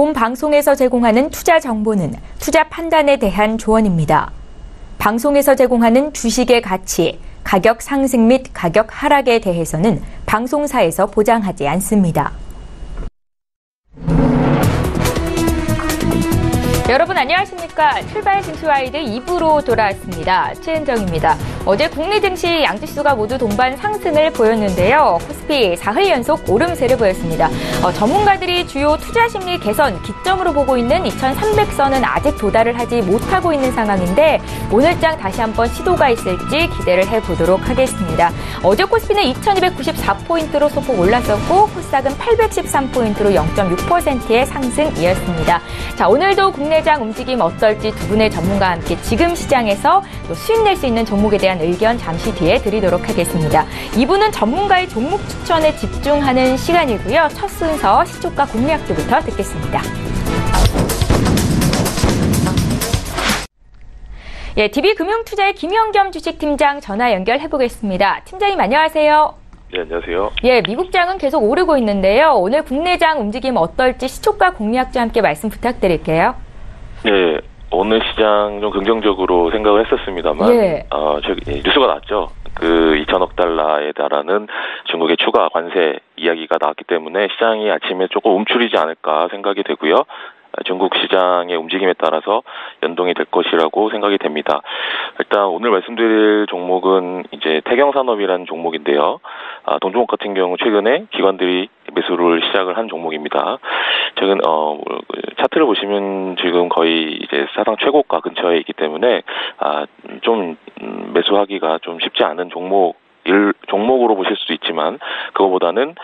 본 방송에서 제공하는 투자 정보는 투자 판단에 대한 조언입니다. 방송에서 제공하는 주식의 가치, 가격 상승 및 가격 하락에 대해서는 방송사에서 보장하지 않습니다. 여러분 안녕하십니까? 출발 증시와이드 2부로 돌아왔습니다. 최은정입니다. 어제 국내 증시 양지수가 모두 동반 상승을 보였는데요. 코스피 사흘 연속 오름세를 보였습니다. 전문가들이 주요 투자 심리 개선 기점으로 보고 있는 2300선은 아직 도달을 하지 못하고 있는 상황인데 오늘장 다시 한번 시도가 있을지 기대를 해보도록 하겠습니다. 어제 코스피는 2294포인트로 소폭 올랐었고 코스닥은 813포인트로 0.6%의 상승이었습니다. 자, 오늘도 국내장 움직임 어떨지 두 분의 전문가와 함께 지금 시장에서 또 수익 낼 수 있는 종목에 대한 의견 잠시 뒤에 드리도록 하겠습니다. 2부는 전문가의 종목 추천에 집중하는 시간이고요. 첫 순서 시초가 공략주부터 듣겠습니다. 예, DB금융투자의 김영겸 주식팀장 전화 연결해 보겠습니다. 팀장님 안녕하세요. 네, 안녕하세요. 예, 미국장은 계속 오르고 있는데요. 오늘 국내장 움직임 어떨지 시초가 공략주와 함께 말씀 부탁드릴게요. 네, 오늘 시장 좀 긍정적으로 생각을 했었습니다만, 예. 뉴스가 나왔죠. 그 2천억 달러에 달하는 중국의 추가 관세 이야기가 나왔기 때문에 시장이 아침에 조금 움츠리지 않을까 생각이 되고요. 중국 시장의 움직임에 따라서 연동이 될 것이라고 생각이 됩니다. 일단 오늘 말씀드릴 종목은 이제 태경산업이라는 종목인데요. 동종업 같은 경우 최근에 기관들이 매수를 시작을 한 종목입니다. 최근 차트를 보시면 지금 거의 이제 사상 최고가 근처에 있기 때문에 좀 매수하기가 좀 쉽지 않은 종목으로 보실 수도 있지만 그거보다는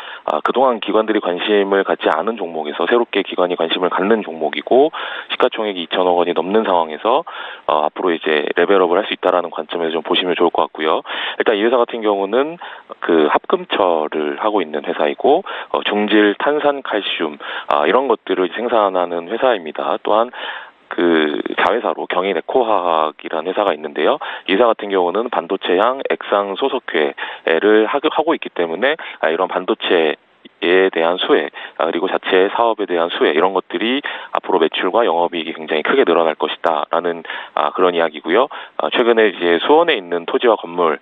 그동안 기관들이 관심을 갖지 않은 종목에서 새롭게 기관이 관심을 갖는 종목이고 시가총액이 2천억 원이 넘는 상황에서 앞으로 이제 레벨업을 할 수 있다라는 관점에서 좀 보시면 좋을 것 같고요. 일단 이 회사 같은 경우는 그 합금처를 하고 있는 회사이고 중질 탄산 칼슘 이런 것들을 생산하는 회사입니다. 또한 그 자회사로 경인에코화학이라는 회사가 있는데요. 이 회사 같은 경우는 반도체향 액상 소속회를 하고 있기 때문에 이런 반도체에 대한 수혜 그리고 자체 사업에 대한 수혜 이런 것들이 앞으로 매출과 영업이익이 굉장히 크게 늘어날 것이다라는 그런 이야기고요. 최근에 이제 수원에 있는 토지와 건물을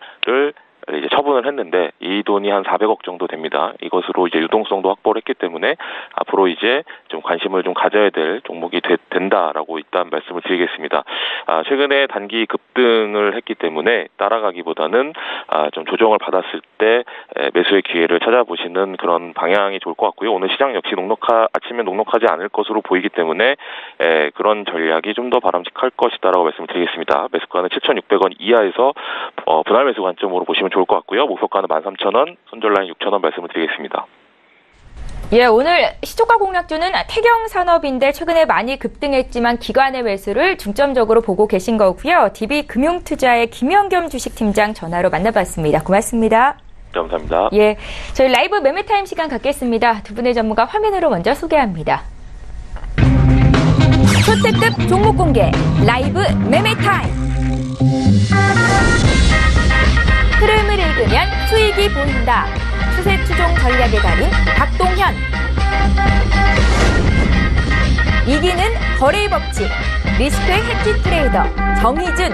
이제 처분을 했는데 이 돈이 한 400억 정도 됩니다. 이것으로 이제 유동성도 확보를 했기 때문에 앞으로 이제 좀 관심을 좀 가져야 될 종목이 된다라고 일단 말씀을 드리겠습니다. 최근에 단기 급등을 했기 때문에 따라가기보다는 좀 조정을 받았을 때 매수의 기회를 찾아보시는 그런 방향이 좋을 것 같고요. 오늘 시장 역시 아침에 녹록하지 않을 것으로 보이기 때문에 그런 전략이 좀 더 바람직할 것이다라고 말씀을 드리겠습니다. 매수가는 7,600원 이하에서 분할 매수 관점으로 보시면 좋을 것 같고요. 목표가는 13,000원, 손절라인 6,000원 말씀을 드리겠습니다. 예, 오늘 시초가 공략주는 태경산업인데 최근에 많이 급등했지만 기관의 매수를 중점적으로 보고 계신 거고요. DB금융투자의 김영겸 주식팀장 전화로 만나봤습니다. 고맙습니다. 감사합니다. 예, 저희 라이브 매매타임 시간 갖겠습니다. 두 분의 전문가 화면으로 먼저 소개합니다. 초특급 종목 공개 라이브 매매타임. 흐름을 읽으면 수익이 보인다. 추세 추종 전략의 달인 박동현. 이기는 거래의 법칙. 리스크의 해지 트레이더 정희준.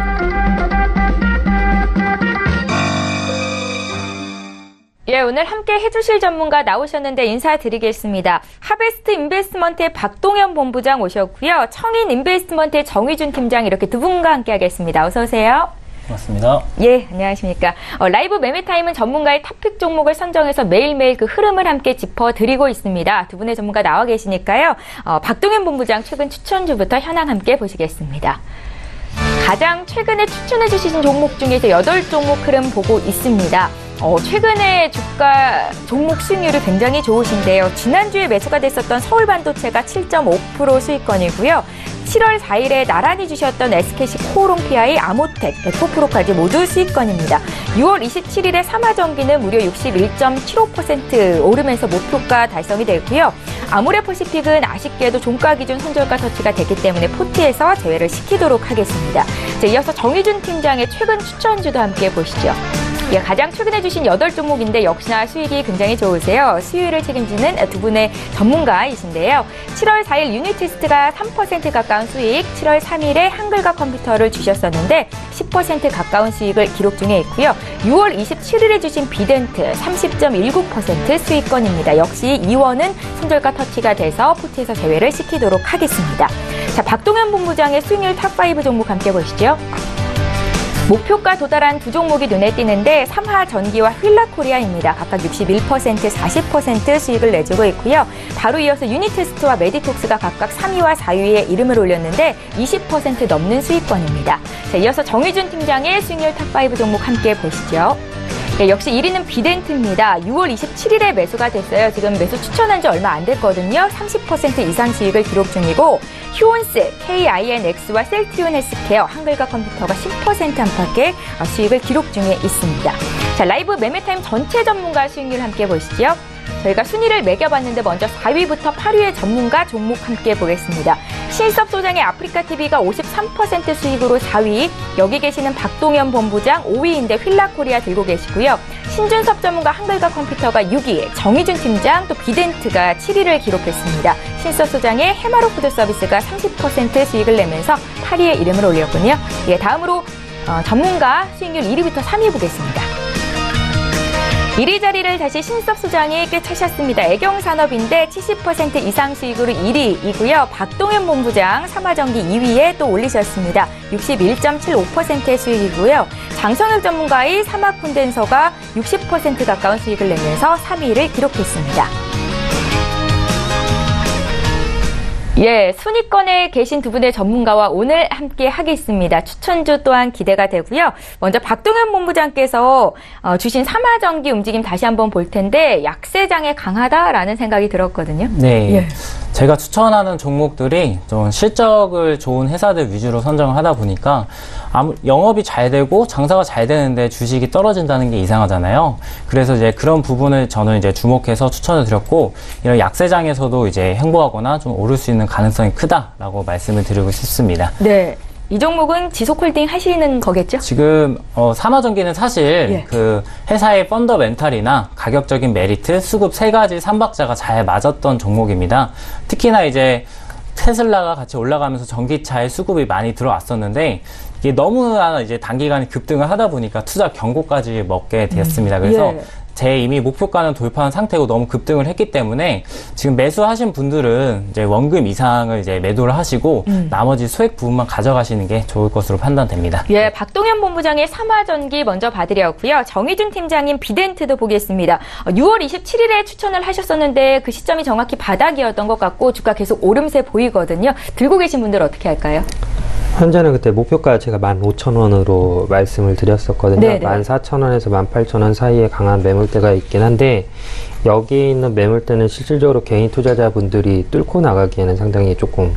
예, 오늘 함께 해주실 전문가 나오셨는데 인사드리겠습니다. 하베스트 인베스트먼트의 박동현 본부장 오셨고요. 청인 인베스트먼트의 정희준 팀장 이렇게 두 분과 함께 하겠습니다. 어서 오세요. 고맙습니다. 예, 안녕하십니까. 라이브 매매타임은 전문가의 탑픽 종목을 선정해서 매일매일 그 흐름을 함께 짚어드리고 있습니다. 두 분의 전문가 나와 계시니까요. 박동현 본부장 최근 추천주부터 현황 함께 보시겠습니다. 가장 최근에 추천해 주신 종목 중에서 8종목 흐름 보고 있습니다. 최근에 주가 종목 수익률이 굉장히 좋으신데요. 지난주에 매수가 됐었던 서울반도체가 7.5% 수익권이고요. 7월 4일에 나란히 주셨던 SKC 코오롱PI, 아모텍, 에코프로까지 모두 수익권입니다. 6월 27일에 삼화전기는 무려 61.75% 오르면서 목표가 달성이 됐고요. 아모레퍼시픽은 아쉽게도 종가 기준 손절가 터치가 됐기 때문에 포트에서 제외를 시키도록 하겠습니다. 자, 이어서 정희준 팀장의 최근 추천주도 함께 보시죠. 예, 가장 최근에 주신 8종목인데 역시나 수익이 굉장히 좋으세요. 수익을 책임지는 두 분의 전문가이신데요. 7월 4일 유니티스트가 3% 가까운 수익, 7월 3일에 한글과 컴퓨터를 주셨었는데 10% 가까운 수익을 기록 중에 있고요. 6월 27일에 주신 비덴트 30.19% 수익권입니다. 역시 이원은 손절가 터치가 돼서 포트에서 제외를 시키도록 하겠습니다. 자, 박동현 본부장의 수익률 탑5 종목 함께 보시죠. 목표가 도달한 두 종목이 눈에 띄는데 삼화전기와 휠라코리아입니다. 각각 61%, 40% 수익을 내주고 있고요. 바로 이어서 유니테스트와 메디톡스가 각각 3위와 4위에 이름을 올렸는데 20% 넘는 수익권입니다. 자, 이어서 정의준 팀장의 수익률 탑5 종목 함께 보시죠. 네, 역시 1위는 비덴트입니다. 6월 27일에 매수가 됐어요. 지금 매수 추천한 지 얼마 안 됐거든요. 30% 이상 수익을 기록 중이고 휴온스, KINX와 셀트리온 헬스케어, 한글과 컴퓨터가 10% 안팎의 수익을 기록 중에 있습니다. 자, 라이브 매매타임 전체 전문가 수익률 함께 보시죠. 저희가 순위를 매겨봤는데 먼저 4위부터 8위의 전문가 종목 함께 보겠습니다. 신섭 소장의 아프리카TV가 53% 수익으로 4위, 여기 계시는 박동현 본부장 5위인데 휠라코리아 들고 계시고요. 신준섭 전문가 한글과 컴퓨터가 6위, 정의준 팀장 또 비덴트가 7위를 기록했습니다. 신섭 소장의 해마로푸드 서비스가 30% 수익을 내면서 8위에 이름을 올렸군요. 예, 다음으로 전문가 수익률 1위부터 3위 보겠습니다. 1위 자리를 다시 신섭 소장이 꿰차셨습니다. 애경산업인데 70% 이상 수익으로 1위이고요. 박동현 본부장 삼화전기 2위에 또 올리셨습니다. 61.75%의 수익이고요. 장성혁 전문가의 삼화콘덴서가 60% 가까운 수익을 내면서 3위를 기록했습니다. 예, 순위권에 계신 두 분의 전문가와 오늘 함께 하겠습니다. 추천주 또한 기대가 되고요. 먼저 박동현 본부장께서 주신 삼화전기 움직임 다시 한번 볼 텐데 약세장에 강하다라는 생각이 들었거든요. 네. 예. 제가 추천하는 종목들이 좀 실적을 좋은 회사들 위주로 선정을 하다 보니까 영업이 잘 되고 장사가 잘 되는데 주식이 떨어진다는 게 이상하잖아요. 그래서 이제 그런 부분을 저는 이제 주목해서 추천을 드렸고, 이런 약세장에서도 이제 횡보하거나 좀 오를 수 있는 가능성이 크다라고 말씀을 드리고 싶습니다. 네. 이 종목은 지속홀딩 하시는 거겠죠? 지금 삼화전기는 사실 예. 그 회사의 펀더멘탈이나 가격적인 메리트, 수급 세 가지 삼박자가 잘 맞았던 종목입니다. 특히나 이제 테슬라가 같이 올라가면서 전기차의 수급이 많이 들어왔었는데 이게 너무나 이제 단기간에 급등을 하다 보니까 투자 경고까지 먹게 됐습니다. 그래서 예. 제 이미 목표가는 돌파한 상태고 너무 급등을 했기 때문에 지금 매수하신 분들은 이제 원금 이상을 이제 매도를 하시고 나머지 소액 부분만 가져가시는 게 좋을 것으로 판단됩니다. 예, 박동현 본부장의 삼화전기 먼저 봐드렸고요. 정의준 팀장님 비덴트도 보겠습니다. 6월 27일에 추천을 하셨었는데 그 시점이 정확히 바닥이었던 것 같고 주가 계속 오름세 보이거든요. 들고 계신 분들 어떻게 할까요? 현재는 그때 목표가 제가 15,000원으로 말씀을 드렸었거든요. 네네. 14,000원에서 18,000원 사이에 강한 매물대가 있긴 한데 여기 있는 매물대는 실질적으로 개인 투자자분들이 뚫고 나가기에는 상당히 조금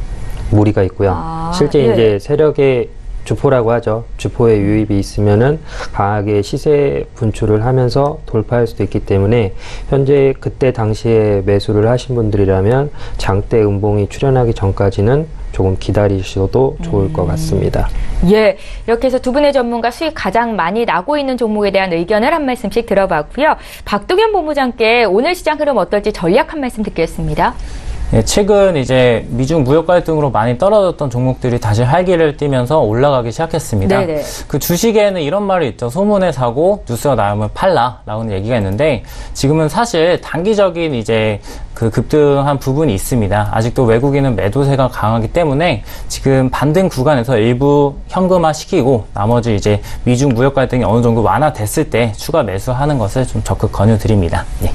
무리가 있고요. 실제 예. 이제 세력의 주포라고 하죠. 주포의 유입이 있으면은 강하게 시세 분출을 하면서 돌파할 수도 있기 때문에 현재 그때 당시에 매수를 하신 분들이라면 장대 음봉이 출현하기 전까지는 조금 기다리셔도 좋을 것 같습니다. 예, 이렇게 해서 두 분의 전문가 수익 가장 많이 나고 있는 종목에 대한 의견을 한 말씀씩 들어봤고요. 박동현 본부장께 오늘 시장 흐름 어떨지 전략 한 말씀 듣겠습니다. 예, 최근 이제 미중 무역 갈등으로 많이 떨어졌던 종목들이 다시 활기를 띠면서 올라가기 시작했습니다. 네네. 그 주식에는 이런 말이 있죠. 소문에 사고 뉴스가 나오면 팔라라는 얘기가 있는데 지금은 사실 단기적인 이제 그 급등한 부분이 있습니다. 아직도 외국인은 매도세가 강하기 때문에 지금 반등 구간에서 일부 현금화 시키고 나머지 이제 미중 무역 갈등이 어느 정도 완화됐을 때 추가 매수하는 것을 좀 적극 권유드립니다. 네.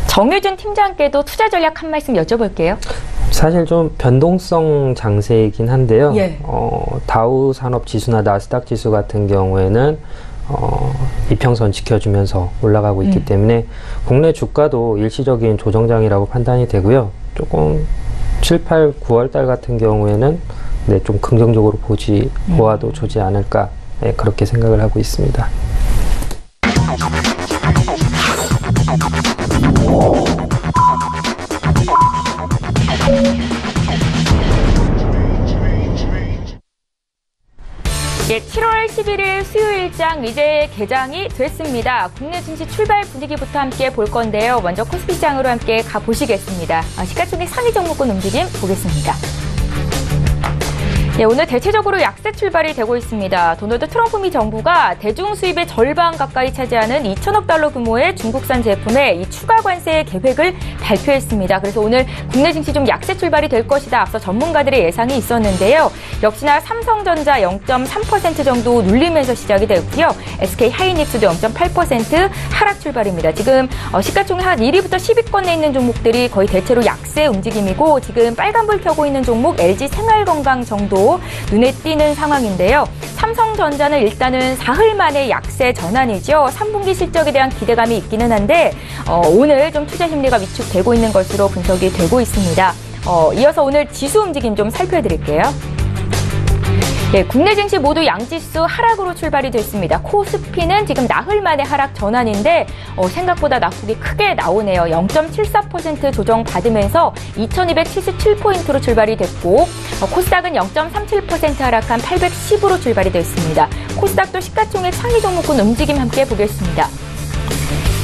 정유준 팀장께도 투자 전략 한 말씀 여쭤볼게요. 사실 좀 변동성 장세이긴 한데요. 예. 다우 산업 지수나 나스닥 지수 같은 경우에는 이평선 지켜주면서 올라가고 있기 때문에 국내 주가도 일시적인 조정장이라고 판단이 되고요. 조금 7, 8, 9월 달 같은 경우에는 네, 좀 긍정적으로 보아도 좋지 않을까 네, 그렇게 생각을 하고 있습니다. 예, 7월 11일 수요일장 이제 개장이 됐습니다. 국내 증시 출발 분위기부터 함께 볼 건데요. 먼저 코스피 시장으로 함께 가보시겠습니다. 시가총액 상위 종목군 움직임 보겠습니다. 네, 오늘 대체적으로 약세 출발이 되고 있습니다. 도널드 트럼프 미 정부가 대중 수입의 절반 가까이 차지하는 2천억 달러 규모의 중국산 제품에 이 추가 관세 계획을 발표했습니다. 그래서 오늘 국내 증시 좀 약세 출발이 될 것이다. 앞서 전문가들의 예상이 있었는데요. 역시나 삼성전자 0.3% 정도 눌리면서 시작이 됐고요. SK 하이닉스도 0.8% 하락 출발입니다. 지금 시가총액 한 1위부터 10위권에 있는 종목들이 거의 대체로 약세 움직임이고 지금 빨간불 켜고 있는 종목 LG 생활건강 정도 눈에 띄는 상황인데요. 삼성전자는 일단은 사흘 만에 약세 전환이죠. 3분기 실적에 대한 기대감이 있기는 한데 오늘 좀 투자 심리가 위축되고 있는 것으로 분석이 되고 있습니다. 이어서 오늘 지수 움직임 좀 살펴드릴게요. 네, 국내 증시 모두 양지수 하락으로 출발이 됐습니다. 코스피는 지금 나흘 만에 하락 전환인데 생각보다 낙폭이 크게 나오네요. 0.74% 조정받으면서 2277포인트로 출발이 됐고 코스닥은 0.37% 하락한 810으로 출발이 됐습니다. 코스닥도 시가총액 상위 종목군 움직임 함께 보겠습니다.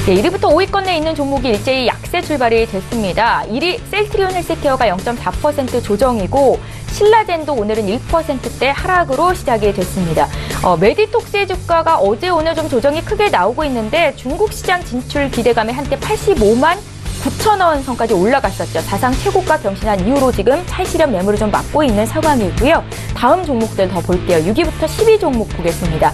네, 1위부터 5위권에 있는 종목이 일제히 약세 출발이 됐습니다. 1위 셀트리온 헬스케어가 0.4% 조정이고 신라젠도 오늘은 1%대 하락으로 시작이 됐습니다. 메디톡스의 주가가 어제 오늘 좀 조정이 크게 나오고 있는데 중국 시장 진출 기대감에 한때 85만 9천 원 선까지 올라갔었죠. 사상 최고가 경신한 이후로 지금 차익실현 매물을 좀 막고 있는 상황이고요. 다음 종목들 더 볼게요. 6위부터 10위 종목 보겠습니다.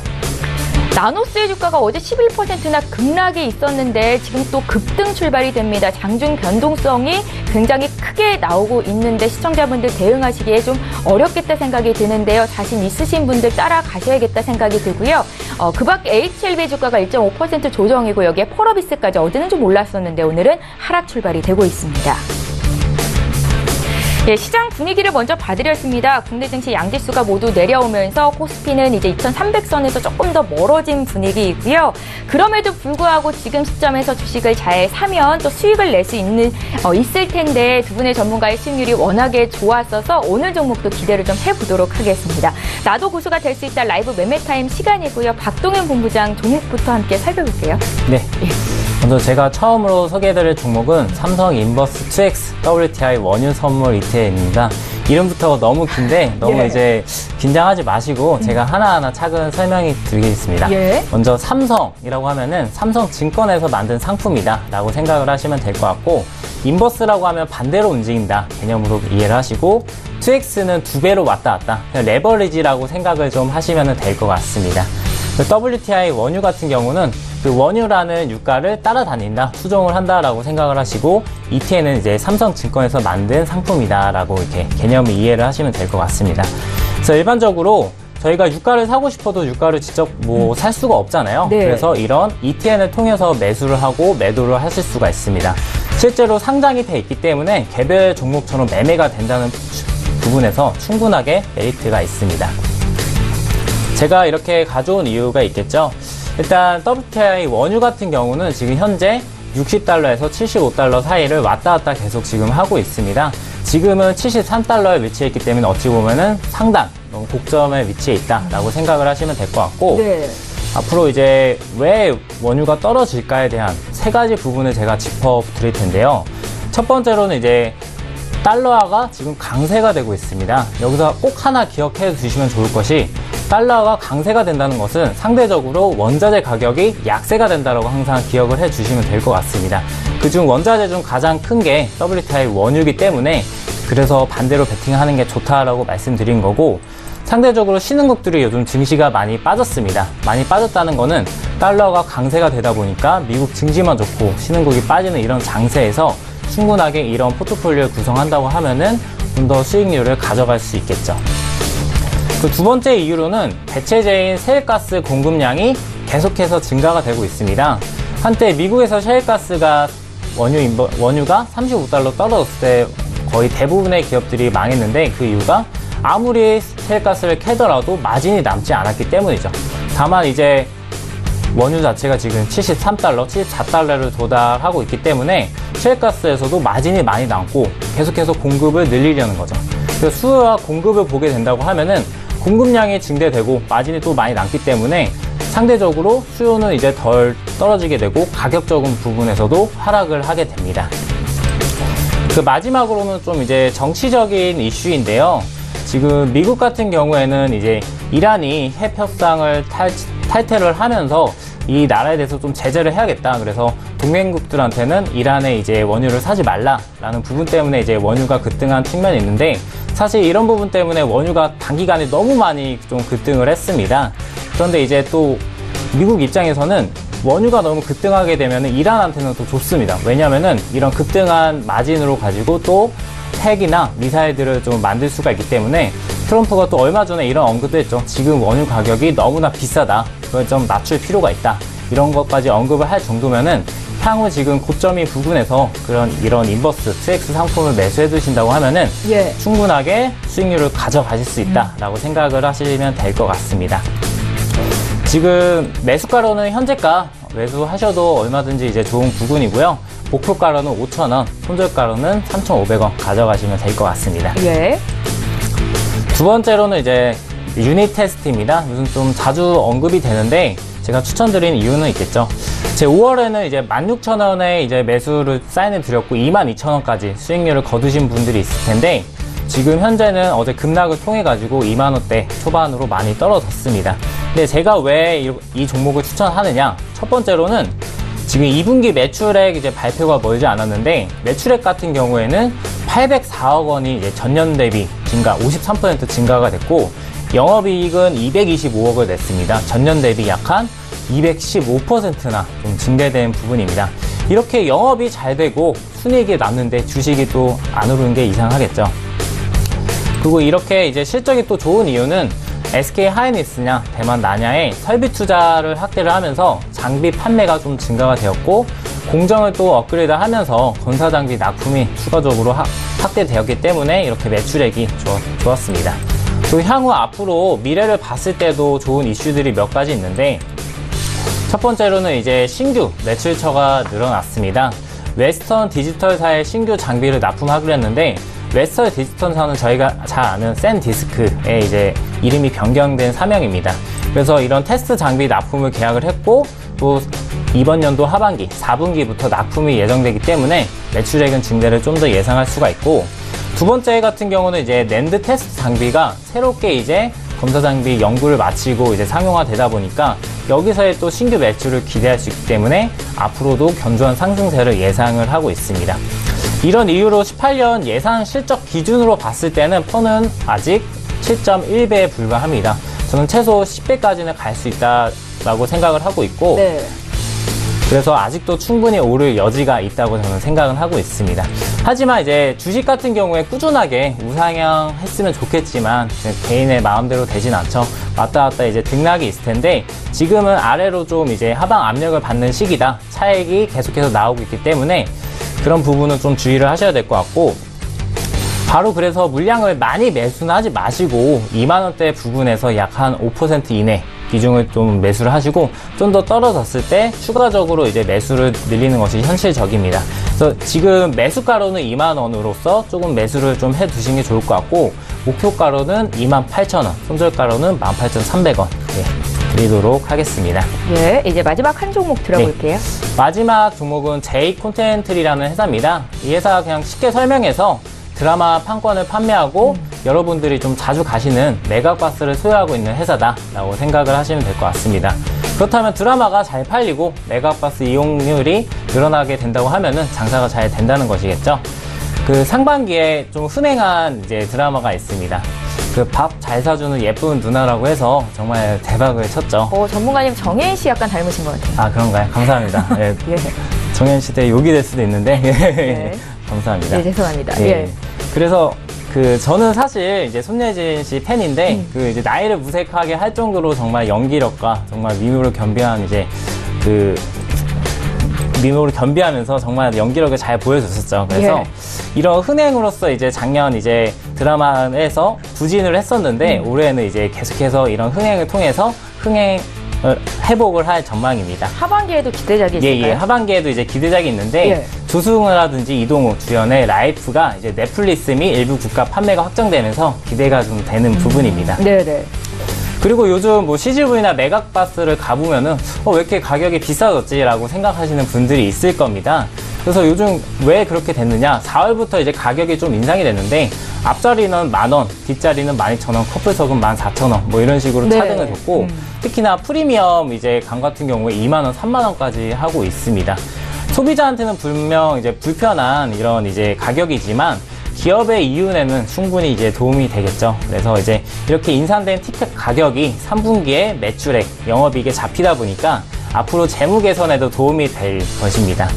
나노스의 주가가 어제 11%나 급락이 있었는데 지금 또 급등 출발이 됩니다. 장중 변동성이 굉장히 크게 나오고 있는데 시청자분들 대응하시기에 좀 어렵겠다 생각이 드는데요. 자신 있으신 분들 따라가셔야겠다 생각이 들고요. 그 밖에 HLB 주가가 1.5% 조정이고 여기에 펄어비스까지 어제는 좀 올랐었는데 오늘은 하락 출발이 되고 있습니다. 네, 시장 분위기를 먼저 봐드렸습니다. 국내 증시 양지수가 모두 내려오면서 코스피는 이제 2300선에서 조금 더 멀어진 분위기이고요. 그럼에도 불구하고 지금 시점에서 주식을 잘 사면 또 수익을 낼 수 있을 텐데 두 분의 전문가의 수익률이 워낙에 좋았어서 오늘 종목도 기대를 좀 해보도록 하겠습니다. 나도 고수가 될 수 있다 라이브 매매타임 시간이고요. 박동현 본부장 종목부터 함께 살펴볼게요. 네. 먼저 제가 처음으로 소개해드릴 종목은 삼성 인버스 2X WTI 원유 선물 ETF입니다. 이름부터 너무 긴데 너무 이제 긴장하지 마시고 제가 하나하나 차근 설명이 드리겠습니다. 먼저 삼성이라고 하면은 삼성증권에서 만든 상품이다 라고 생각을 하시면 될 것 같고 인버스라고 하면 반대로 움직인다 개념으로 이해를 하시고 2X는 두 배로 왔다 갔다 그냥 레버리지라고 생각을 좀 하시면 될 것 같습니다. WTI 원유 같은 경우는 그 원유라는 유가를 따라다닌다, 수종을 한다라고 생각을 하시고 ETN은 이제 삼성증권에서 만든 상품이다라고 이렇게 개념을 이해를 하시면 될 것 같습니다. 그래서 일반적으로 저희가 유가를 사고 싶어도 유가를 직접 살 수가 없잖아요. 네. 그래서 이런 ETN을 통해서 매수를 하고 매도를 하실 수가 있습니다. 실제로 상장이 돼 있기 때문에 개별 종목처럼 매매가 된다는 부분에서 충분하게 메리트가 있습니다. 제가 이렇게 가져온 이유가 있겠죠. 일단 WTI 원유 같은 경우는 지금 현재 60달러에서 75달러 사이를 왔다 갔다 계속 지금 하고 있습니다. 지금은 73달러에 위치해 있기 때문에 어찌 보면은 상단, 너무 고점에 위치해 있다라고 생각을 하시면 될 것 같고 앞으로 이제 왜 원유가 떨어질까에 대한 세 가지 부분을 제가 짚어 드릴 텐데요. 첫 번째로는 이제 달러화가 지금 강세가 되고 있습니다. 여기서 꼭 하나 기억해 두시면 좋을 것이 달러가 강세가 된다는 것은 상대적으로 원자재 가격이 약세가 된다고 항상 기억을 해 주시면 될 것 같습니다. 그중 원자재 중 가장 큰 게 WTI 원유이기 때문에 그래서 반대로 베팅하는 게 좋다라고 말씀드린 거고 상대적으로 신흥국들이 요즘 증시가 많이 빠졌습니다. 많이 빠졌다는 거는 달러가 강세가 되다 보니까 미국 증시만 좋고 신흥국이 빠지는 이런 장세에서 충분하게 이런 포트폴리오를 구성한다고 하면은 좀 더 수익률을 가져갈 수 있겠죠. 그 두 번째 이유로는 대체재인 셰일가스 공급량이 계속해서 증가가 되고 있습니다. 한때 미국에서 셰일가스가 원유가 35달러 떨어졌을 때 거의 대부분의 기업들이 망했는데 그 이유가 아무리 셰일가스를 캐더라도 마진이 남지 않았기 때문이죠. 다만 이제 원유 자체가 지금 73달러, 74달러를 도달하고 있기 때문에 셰일가스에서도 마진이 많이 남고 계속해서 공급을 늘리려는 거죠. 그래서 수요와 공급을 보게 된다고 하면은 공급량이 증대되고 마진이 또 많이 남기 때문에 상대적으로 수요는 이제 덜 떨어지게 되고 가격적인 부분에서도 하락을 하게 됩니다. 그 마지막으로는 좀 이제 정치적인 이슈인데요. 지금 미국 같은 경우에는 이제 이란이 핵 협상을 탈퇴를 하면서 이 나라에 대해서 좀 제재를 해야겠다. 그래서 동맹국들한테는 이란에 이제 원유를 사지 말라라는 부분 때문에 이제 원유가 급등한 측면이 있는데, 사실 이런 부분 때문에 원유가 단기간에 너무 많이 좀 급등을 했습니다. 그런데 이제 또 미국 입장에서는 원유가 너무 급등하게 되면 이란한테는 또 좋습니다. 왜냐면은 이런 급등한 마진으로 가지고 또 핵이나 미사일들을 좀 만들 수가 있기 때문에, 트럼프가 또 얼마 전에 이런 언급도 했죠. 지금 원유 가격이 너무나 비싸다. 그걸 좀 낮출 필요가 있다. 이런 것까지 언급을 할 정도면은 향후 지금 고점인 부분에서 이런 인버스, TX 상품을 매수해 두신다고 하면은 충분하게 수익률을 가져가실 수 있다라고 생각을 하시면 될 것 같습니다. 지금 매수가로는 현재가 매수하셔도 얼마든지 이제 좋은 부분이고요. 목표가로는 5,000원, 손절가로는 3,500원 가져가시면 될 것 같습니다. 두 번째로는 이제 유닛 테스트입니다. 요즘 좀 자주 언급이 되는데 제가 추천드린 이유는 있겠죠. 제 5월에는 이제 16,000원에 이제 매수를 사인을 드렸고 22,000원까지 수익률을 거두신 분들이 있을 텐데, 지금 현재는 어제 급락을 통해 가지고 2만원대 초반으로 많이 떨어졌습니다. 근데 제가 왜 이 종목을 추천하느냐? 첫 번째로는 지금 2분기 매출액 이제 발표가 멀지 않았는데, 매출액 같은 경우에는 804억 원이 이제 전년 대비 증가 53% 증가가 됐고, 영업이익은 225억을 냈습니다. 전년 대비 약 한 215%나 좀 증대된 부분입니다. 이렇게 영업이 잘 되고 순이익이 났는데 주식이 또 안 오르는 게 이상하겠죠. 그리고 이렇게 이제 실적이 또 좋은 이유는 SK 하이닉스냐 대만 나냐에 설비 투자를 확대를 하면서 장비 판매가 좀 증가가 되었고, 공정을 또 업그레이드 하면서 건사 장비 납품이 추가적으로 확대되었기 때문에 이렇게 매출액이 좋았습니다. 또 향후 앞으로 미래를 봤을 때도 좋은 이슈들이 몇 가지 있는데, 첫 번째로는 이제 신규 매출처가 늘어났습니다. 웨스턴 디지털사의 신규 장비를 납품하기로 했는데, 웨스턴 디지털사는 저희가 잘 아는 샌디스크의 이제 이름이 변경된 사명입니다. 그래서 이런 테스트 장비 납품을 계약을 했고, 또 이번 연도 하반기 4분기부터 납품이 예정되기 때문에 매출액은 증대를 좀 더 예상할 수가 있고, 두 번째 같은 경우는 이제 낸드 테스트 장비가 새롭게 이제 검사 장비 연구를 마치고 이제 상용화되다 보니까 여기서의 또 신규 매출을 기대할 수 있기 때문에 앞으로도 견조한 상승세를 예상을 하고 있습니다. 이런 이유로 18년 예상 실적 기준으로 봤을 때는 펀은 아직 7.1배에 불과합니다. 저는 최소 10배까지는 갈 수 있다라고 생각을 하고 있고, 그래서 아직도 충분히 오를 여지가 있다고 저는 생각은 하고 있습니다. 하지만 이제 주식 같은 경우에 꾸준하게 우상향 했으면 좋겠지만 개인의 마음대로 되진 않죠. 왔다 갔다 이제 등락이 있을 텐데, 지금은 아래로 좀 이제 하방 압력을 받는 시기다. 차익이 계속해서 나오고 있기 때문에 그런 부분은 좀 주의를 하셔야 될 것 같고, 바로 그래서 물량을 많이 매수는 하지 마시고 2만원대 부분에서 약 한 5% 이내 비중을 좀 매수를 하시고, 좀 더 떨어졌을 때 추가적으로 이제 매수를 늘리는 것이 현실적입니다. 그래서 지금 매수가로는 2만원으로서 조금 매수를 좀 해 두시는 게 좋을 것 같고, 목표가로는 28,000원, 손절가로는 18,300원 드리도록 하겠습니다. 이제 마지막 한 종목 들어볼게요. 마지막 종목은 J 콘텐트리라는 회사입니다. 이 회사가 그냥 쉽게 설명해서 드라마 판권을 판매하고 여러분들이 좀 자주 가시는 메가박스를 소유하고 있는 회사다라고 생각을 하시면 될 것 같습니다. 그렇다면 드라마가 잘 팔리고 메가박스 이용률이 늘어나게 된다고 하면은 장사가 잘 된다는 것이겠죠. 그 상반기에 좀 흥행한 이제 드라마가 있습니다. 그 밥 잘 사주는 예쁜 누나라고 해서 정말 대박을 쳤죠. 전문가님 정혜인 씨 약간 닮으신 것 같아요. 아, 그런가요? 감사합니다. 정혜인 씨 때 욕이 될 수도 있는데 감사합니다. 죄송합니다. 그래서 저는 사실 이제 손예진 씨 팬인데 이제 나이를 무색하게 할 정도로 정말 연기력과 정말 미모를 겸비한 이제 미모를 겸비하면서 정말 연기력을 잘 보여줬었죠. 그래서 이런 흥행으로서 이제 작년 이제 드라마에서 부진을 했었는데 올해는 이제 계속해서 이런 흥행을 통해서 흥행 회복을 할 전망입니다. 하반기에도 기대작이 있을까요? 예, 하반기에도 이제 기대작이 있는데 예. 조승우라든지 이동우 주연의 라이프가 이제 넷플릭스 및 일부 국가 판매가 확정되면서 기대가 좀 되는 부분입니다. 네네. 그리고 요즘 뭐 CGV나 메가박스를 가보면은 왜 이렇게 가격이 비싸졌지라고 생각하시는 분들이 있을 겁니다. 그래서 요즘 왜 그렇게 됐느냐? 4월부터 이제 가격이 좀 인상이 됐는데 앞자리는 10,000원, 뒷자리는 12,000원, 커플석은 14,000원 뭐 이런 식으로 네. 차등을 뒀고 특히나 프리미엄 이제 강 같은 경우에 20,000원, 30,000원까지 하고 있습니다. 소비자한테는 분명 이제 불편한 이런 이제 가격이지만 기업의 이윤에는 충분히 이제 도움이 되겠죠. 그래서 이제 이렇게 인상된 티켓 가격이 3분기에 매출액, 영업이익에 잡히다 보니까 앞으로 재무 개선에도 도움이 될 것입니다.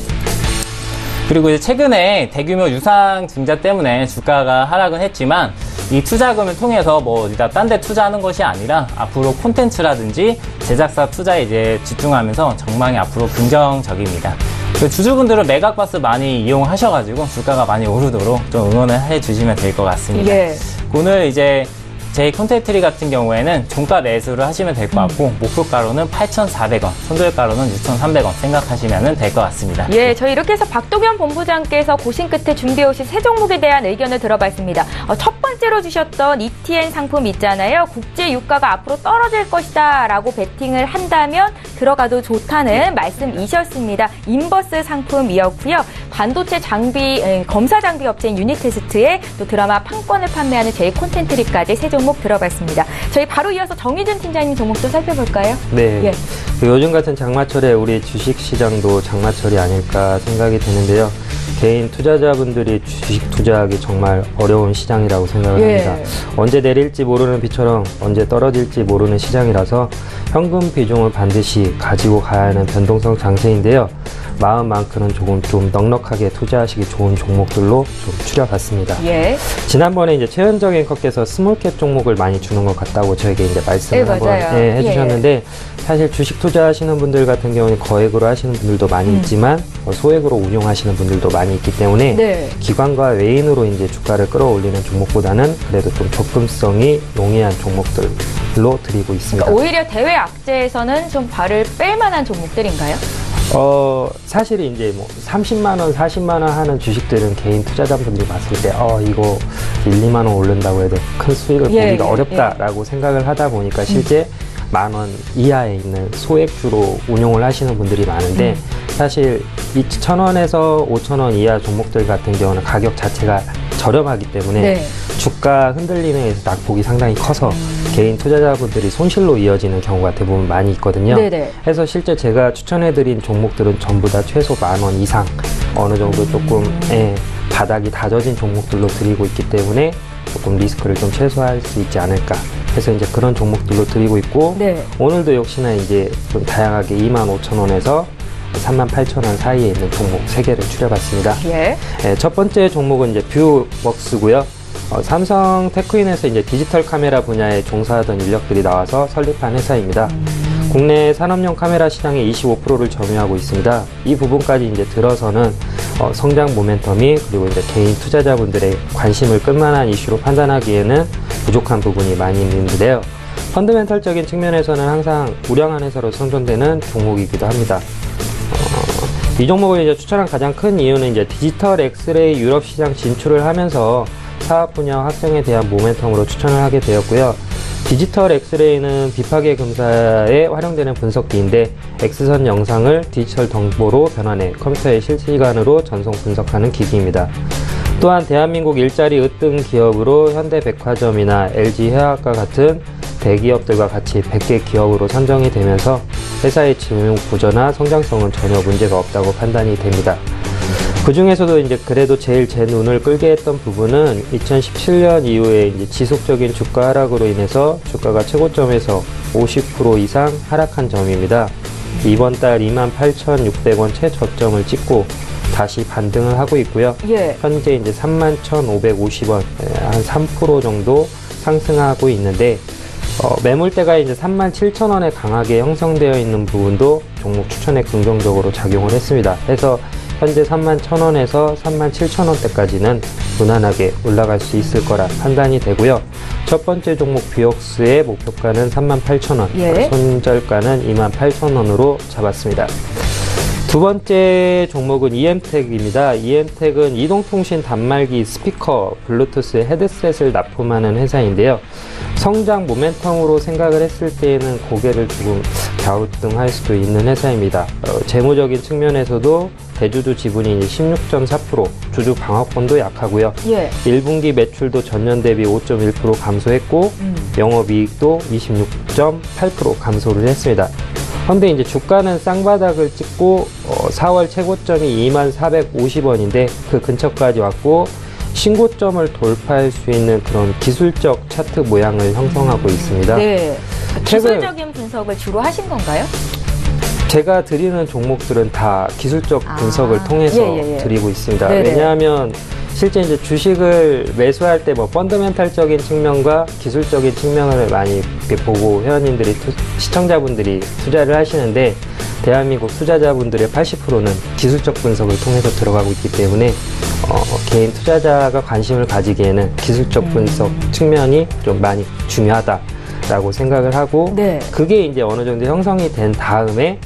그리고 이제 최근에 대규모 유상 증자 때문에 주가가 하락은 했지만 이 투자금을 통해서 뭐 어디다 딴 데 투자하는 것이 아니라 앞으로 콘텐츠라든지 제작사 투자에 이제 집중하면서 전망이 앞으로 긍정적입니다. 주주분들은 메가박스 많이 이용하셔가지고 주가가 많이 오르도록 좀 응원을 해주시면 될 것 같습니다. 예. 오늘 이제 제 콘텐츠리 같은 경우에는 종가 매수를 하시면 될 것 같고 목표가로는 8,400원, 손절가로는 6,300원 생각하시면 될 것 같습니다. 예, 저희 이렇게 해서 박동현 본부장께서 고심 끝에 준비해 오신 세 종목에 대한 의견을 들어봤습니다. 첫 번째로 주셨던 ETN 상품 있잖아요. 국제 유가가 앞으로 떨어질 것이다 라고 베팅을 한다면 들어가도 좋다는 말씀이셨습니다. 인버스 상품이었고요. 반도체 장비, 검사 장비 업체인 유니테스트에 또 드라마 판권을 판매하는 제 콘텐츠리까지 세 종목 들어봤습니다. 저희 바로 이어서 정의준 팀장님 종목도 살펴볼까요? 네. 예. 요즘 같은 장마철에 우리 주식시장도 장마철이 아닐까 생각이 드는데요. 개인 투자자분들이 주식 투자하기 정말 어려운 시장이라고 생각을 합니다. 언제 내릴지 모르는 비처럼 언제 떨어질지 모르는 시장이라서 현금 비중을 반드시 가지고 가야 하는 변동성 장세인데요. 마음만큼은 조금 좀 넉넉하게 투자하시기 좋은 종목들로 좀 추려봤습니다. 예. 지난번에 이제 최현정 앵커께서 스몰캡 종목을 많이 주는 것 같다고 저에게 이제 말씀을 한번 해주셨는데 사실 주식 투자하시는 분들 같은 경우는 거액으로 하시는 분들도 많이 있지만 소액으로 운용하시는 분들도 많이 있기 때문에 기관과 외인으로 이제 주가를 끌어올리는 종목보다는 그래도 좀 접근성이 용이한 종목들로 드리고 있습니다. 그러니까 오히려 대외 악재에서는 좀 발을 뺄 만한 종목들인가요? 사실 이제 뭐 30만원, 40만원 하는 주식들은 개인 투자자분들이 봤을 때, 이거 1, 2만원 오른다고 해도 큰 수익을 보기가 어렵다라고 생각을 하다 보니까 실제 10,000원 이하에 있는 소액주로 운용을 하시는 분들이 많은데 사실 2,000원에서 5,000원 이하 종목들 같은 경우는 가격 자체가 저렴하기 때문에 주가 흔들리는 데서 낙폭이 상당히 커서 개인 투자자분들이 손실로 이어지는 경우가 대부분 많이 있거든요. 그래서 실제 제가 추천해드린 종목들은 전부 다 최소 10,000원 이상 어느 정도 조금 바닥이 다져진 종목들로 드리고 있기 때문에 조금 리스크를 좀 최소화할 수 있지 않을까 해서 이제 그런 종목들로 드리고 있고 오늘도 역시나 이제 좀 다양하게 25,000원에서 38,000원 사이에 있는 종목 3개를 추려봤습니다. 첫 번째 종목은 이제 뷰웍스고요. 삼성 테크인에서 이제 디지털 카메라 분야에 종사하던 인력들이 나와서 설립한 회사입니다. 국내 산업용 카메라 시장의 25%를 점유하고 있습니다. 이 부분까지 이제 들어서는 성장 모멘텀이 그리고 이제 개인 투자자분들의 관심을 끌만한 이슈로 판단하기에는 부족한 부분이 많이 있는데요. 펀더멘털적인 측면에서는 항상 우량한 회사로 선전되는 종목이기도 합니다. 이 종목을 이제 추천한 가장 큰 이유는 이제 디지털 엑스레이 유럽 시장 진출을 하면서 사업 분야 확장에 대한 모멘텀으로 추천을 하게 되었고요. 디지털 엑스레이는 비파계 검사에 활용되는 분석기인데 X선 영상을 디지털 정보로 변환해 컴퓨터의 실시간으로 전송 분석하는 기기입니다. 또한 대한민국 일자리 으뜸 기업으로 현대백화점이나 LG화학과 같은 대기업들과 같이 100개 기업으로 선정이 되면서 회사의 재무 구조나 성장성은 전혀 문제가 없다고 판단이 됩니다. 그 중에서도 이제 그래도 제일 제 눈을 끌게 했던 부분은 2017년 이후에 이제 지속적인 주가 하락으로 인해서 주가가 최고점에서 50% 이상 하락한 점입니다. 이번 달 28,600원 최저점을 찍고 다시 반등을 하고 있고요. 현재 이제 31,550원, 한 3% 정도 상승하고 있는데, 매물대가 이제 37,000원에 강하게 형성되어 있는 부분도 종목 추천에 긍정적으로 작용을 했습니다. 그래서 현재 31,000원에서 37,000원대까지는 무난하게 올라갈 수 있을 거라 판단이 되고요. 첫 번째 종목 뷰옥스의 목표가는 38,000원, 예. 손절가는 28,000원으로 잡았습니다. 두 번째 종목은 EM텍입니다. EM텍은 이동통신 단말기, 스피커, 블루투스 헤드셋을 납품하는 회사인데요. 성장 모멘텀으로 생각을 했을 때에는 고개를 조금 갸우뚱할 수도 있는 회사입니다. 재무적인 측면에서도 대주주 지분이 16.4%, 주주 방어권도 약하고요. 예. 1분기 매출도 전년 대비 5.1% 감소했고 영업이익도 26.8% 감소를 했습니다. 그런데 이제 주가는 쌍바닥을 찍고 4월 최고점이 2450원인데 그 근처까지 왔고 신고점을 돌파할 수 있는 그런 기술적 차트 모양을 형성하고 있습니다. 네. 기술적인 분석을 주로 하신 건가요? 제가 드리는 종목들은 다 기술적 분석을 통해서 드리고 있습니다. 네네. 왜냐하면 실제 이제 주식을 매수할 때 뭐 펀더멘탈적인 측면과 기술적인 측면을 많이 이렇게 보고 회원님들이 시청자분들이 투자를 하시는데 대한민국 투자자분들의 80%는 기술적 분석을 통해서 들어가고 있기 때문에 개인 투자자가 관심을 가지기에는 기술적 분석 측면이 좀 많이 중요하다라고 생각을 하고 네. 그게 이제 어느 정도 형성이 된 다음에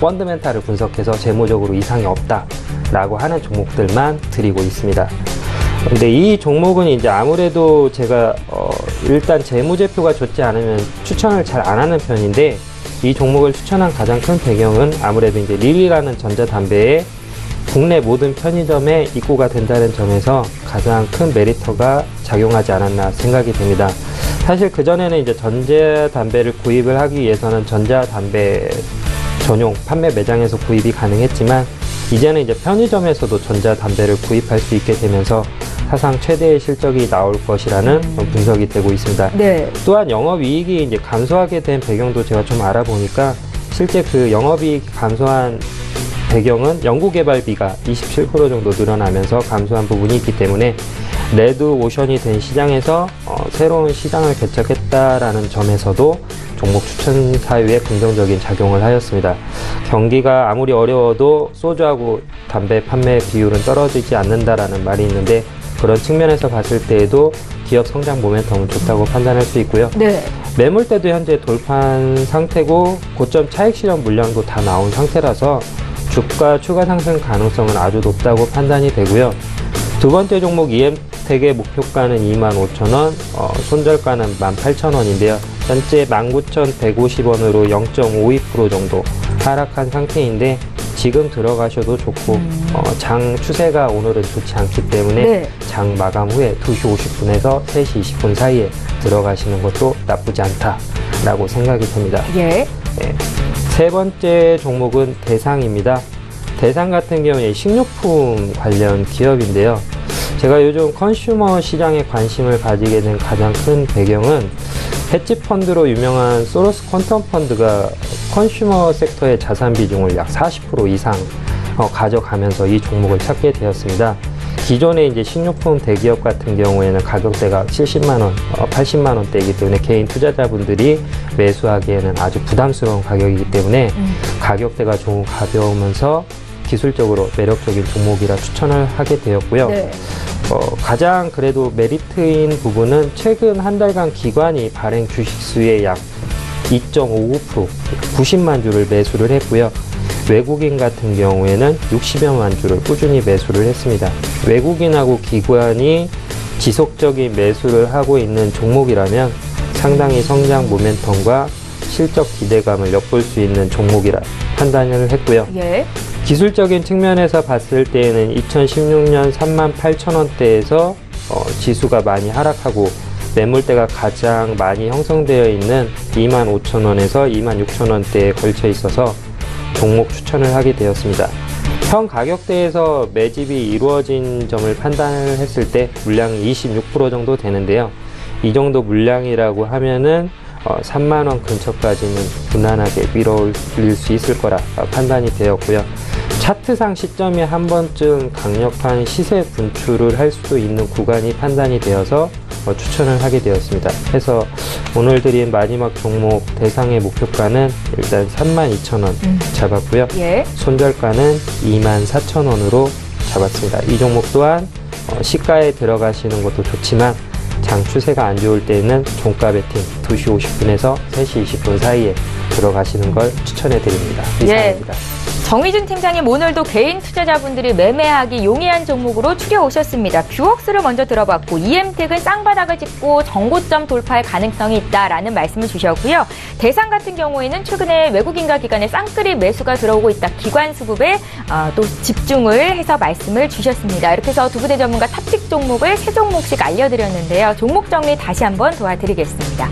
펀더멘탈을 분석해서 재무적으로 이상이 없다라고 하는 종목들만 드리고 있습니다. 근데 이 종목은 이제 아무래도 제가 일단 재무제표가 좋지 않으면 추천을 잘 안 하는 편인데 이 종목을 추천한 가장 큰 배경은 아무래도 이제 릴리라는 전자담배에 국내 모든 편의점에 입고가 된다는 점에서 가장 큰 메리트가 작용하지 않았나 생각이 됩니다. 사실 그전에는 이제 전자담배를 구입을 하기 위해서는 전자담배 전용 판매 매장에서 구입이 가능했지만 이제는 이제 편의점에서도 전자담배를 구입할 수 있게 되면서 사상 최대의 실적이 나올 것이라는 분석이 되고 있습니다. 네. 또한 영업이익이 이제 감소하게 된 배경도 제가 좀 알아보니까 실제 그 영업이익 감소한 배경은 연구개발비가 27% 정도 늘어나면서 감소한 부분이 있기 때문에 레드 오션이 된 시장에서 새로운 시장을 개척했다라는 점에서도 종목 추천 사유에 긍정적인 작용을 하였습니다. 경기가 아무리 어려워도 소주하고 담배 판매 비율은 떨어지지 않는다라는 말이 있는데 그런 측면에서 봤을 때에도 기업 성장 모멘텀은 좋다고 판단할 수 있고요. 네. 매물대도 현재 돌파한 상태고 고점 차익 실현 물량도 다 나온 상태라서 주가 추가 상승 가능성은 아주 높다고 판단이 되고요. 두 번째 종목 EM텍의 목표가는 25,000원, 손절가는 18,000원인데요. 현재 19,150원으로 0.52% 정도 하락한 상태인데 지금 들어가셔도 좋고 장 추세가 오늘은 좋지 않기 때문에 네. 장 마감 후에 2시 50분에서 3시 20분 사이에 들어가시는 것도 나쁘지 않다라고 생각이 됩니다. 예. 네. 세 번째 종목은 대상입니다. 대상 같은 경우에 식료품 관련 기업인데요. 제가 요즘 컨슈머 시장에 관심을 가지게 된 가장 큰 배경은 헤지펀드로 유명한 소로스 퀀텀 펀드가 컨슈머 섹터의 자산 비중을 약 40% 이상 가져가면서 이 종목을 찾게 되었습니다. 기존의 이제 식료품 대기업 같은 경우에는 가격대가 70만원, 80만원대이기 때문에 개인 투자자분들이 매수하기에는 아주 부담스러운 가격이기 때문에 가격대가 조금 가벼우면서 기술적으로 매력적인 종목이라 추천을 하게 되었고요. 네. 가장 그래도 메리트인 부분은 최근 한 달간 기관이 발행 주식수의 약 2.59%, 90만 주를 매수를 했고요. 외국인 같은 경우에는 60여만 주를 꾸준히 매수를 했습니다. 외국인하고 기관이 지속적인 매수를 하고 있는 종목이라면 상당히 성장 모멘텀과 실적 기대감을 엿볼 수 있는 종목이라 판단을 했고요. 예. 기술적인 측면에서 봤을 때에는 2016년 38,000원대에서 지수가 많이 하락하고 매물대가 가장 많이 형성되어 있는 25,000원에서 26,000원대에 걸쳐 있어서 종목 추천을 하게 되었습니다. 현 가격대에서 매집이 이루어진 점을 판단을 했을 때 물량이 26% 정도 되는데요. 이 정도 물량이라고 하면은 3만원 근처까지는 무난하게 밀어올릴 수 있을 거라 판단이 되었고요. 차트상 시점이 한 번쯤 강력한 시세 분출을 할 수도 있는 구간이 판단이 되어서 추천을 하게 되었습니다. 해서 오늘 드린 마지막 종목 대상의 목표가는 일단 32,000원 잡았고요. 예. 손절가는 24,000원으로 잡았습니다. 이 종목 또한 시가에 들어가시는 것도 좋지만 장 추세가 안 좋을 때는 종가 베팅 2시 50분에서 3시 20분 사이에 들어가시는 걸 추천해 드립니다. 이상입니다. 정의준 팀장님, 오늘도 개인 투자자분들이 매매하기 용이한 종목으로 추려오셨습니다. 뷰웍스를 먼저 들어봤고 EM텍은 쌍바닥을 찍고 정고점 돌파할 가능성이 있다라는 말씀을 주셨고요. 대상 같은 경우에는 최근에 외국인과 기관의 쌍끌이 매수가 들어오고 있다. 기관 수급에 또 집중을 해서 말씀을 주셨습니다. 이렇게 해서 두 분의 전문가 탑픽 종목을 세 종목씩 알려드렸는데요. 종목 정리 다시 한번 도와드리겠습니다.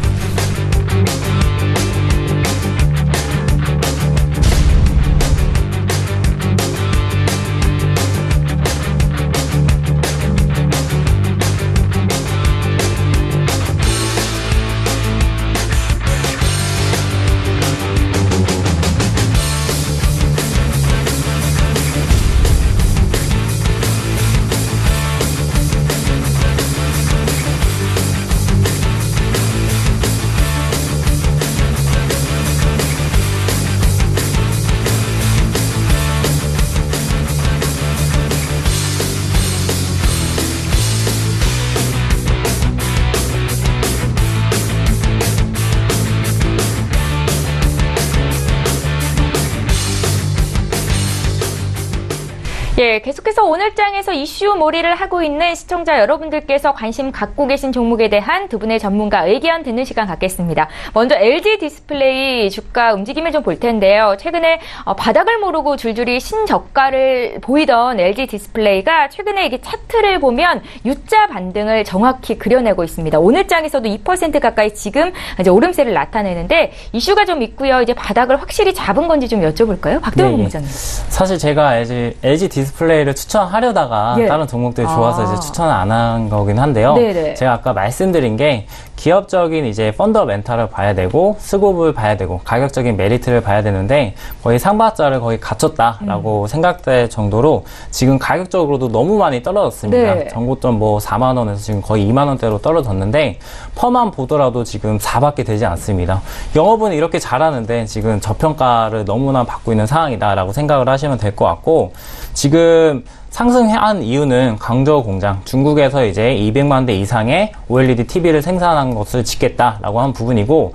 예, 계속해서 오늘 장에서 이슈 몰이를 하고 있는 시청자 여러분들께서 관심 갖고 계신 종목에 대한 두 분의 전문가 의견 듣는 시간 갖겠습니다. 먼저 LG 디스플레이 주가 움직임을 좀 볼 텐데요. 최근에 바닥을 모르고 줄줄이 신저가를 보이던 LG 디스플레이가 최근에 이게 차트를 보면 U자 반등을 정확히 그려내고 있습니다. 오늘 장에서도 2% 가까이 지금 이제 오름세를 나타내는데 이슈가 좀 있고요. 이제 바닥을 확실히 잡은 건지 좀 여쭤볼까요? 박대원 본부장님. 사실 제가 LG 디스플레이를 추천하려다가 다른 종목들이 좋아서 이제 추천을 안 한 거긴 한데요. 네네. 제가 아까 말씀드린 게 기업적인 이제 펀더멘탈을 봐야 되고 스곱을 봐야 되고 가격적인 메리트를 봐야 되는데 거의 상박자를 거의 갖췄다라고 생각될 정도로 지금 가격적으로도 너무 많이 떨어졌습니다. 네. 전고점 뭐 4만 원에서 지금 거의 2만 원대로 떨어졌는데 퍼만 보더라도 지금 4밖에 되지 않습니다. 영업은 이렇게 잘하는데 지금 저평가를 너무나 받고 있는 상황이다라고 생각을 하시면 될 것 같고 지금 상승한 이유는 광저우 공장, 중국에서 이제 200만 대 이상의 OLED TV를 생산한 것을 짓겠다라고 한 부분이고,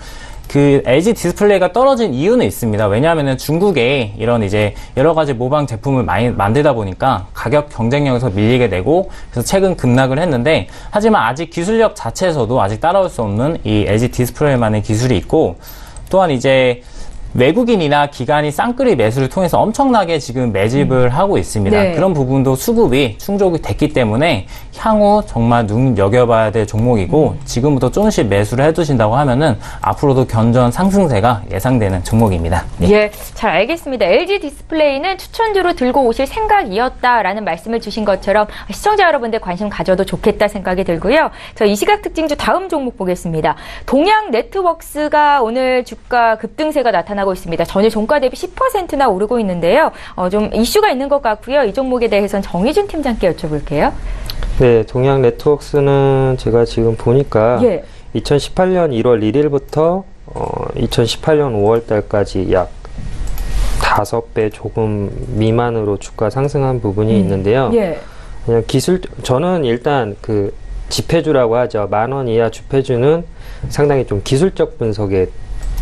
그 LG 디스플레이가 떨어진 이유는 있습니다. 왜냐하면 중국에 이런 이제 여러 가지 모방 제품을 많이 만들다 보니까 가격 경쟁력에서 밀리게 되고, 그래서 최근 급락을 했는데, 하지만 아직 기술력 자체에서도 아직 따라올 수 없는 이 LG 디스플레이만의 기술이 있고, 또한 이제 외국인이나 기관이 쌍끌이 매수를 통해서 엄청나게 지금 매집을 하고 있습니다. 네. 그런 부분도 수급이 충족이 됐기 때문에 향후 정말 눈여겨봐야 될 종목이고 지금부터 조금씩 매수를 해두신다고 하면은 앞으로도 견조한 상승세가 예상되는 종목입니다. 네. 예, 잘 알겠습니다. LG 디스플레이는 추천주로 들고 오실 생각이었다라는 말씀을 주신 것처럼 시청자 여러분들 관심 가져도 좋겠다 생각이 들고요. 저 이 시각 특징주 다음 종목 보겠습니다. 동양 네트웍스가 오늘 주가 급등세가 나타나고 있습니다. 전일 종가 대비 10%나 오르고 있는데요. 좀 이슈가 있는 것 같고요. 이 종목에 대해서는 정의준 팀장께 여쭤볼게요. 네, 동양 네트웍스는 제가 지금 보니까 2018년 1월 1일부터 2018년 5월 달까지 약 5배 조금 미만으로 주가 상승한 부분이 있는데요. 그냥 저는 일단 그 지폐주라고 하죠. 10,000원 이하 주폐주는 상당히 좀 기술적 분석에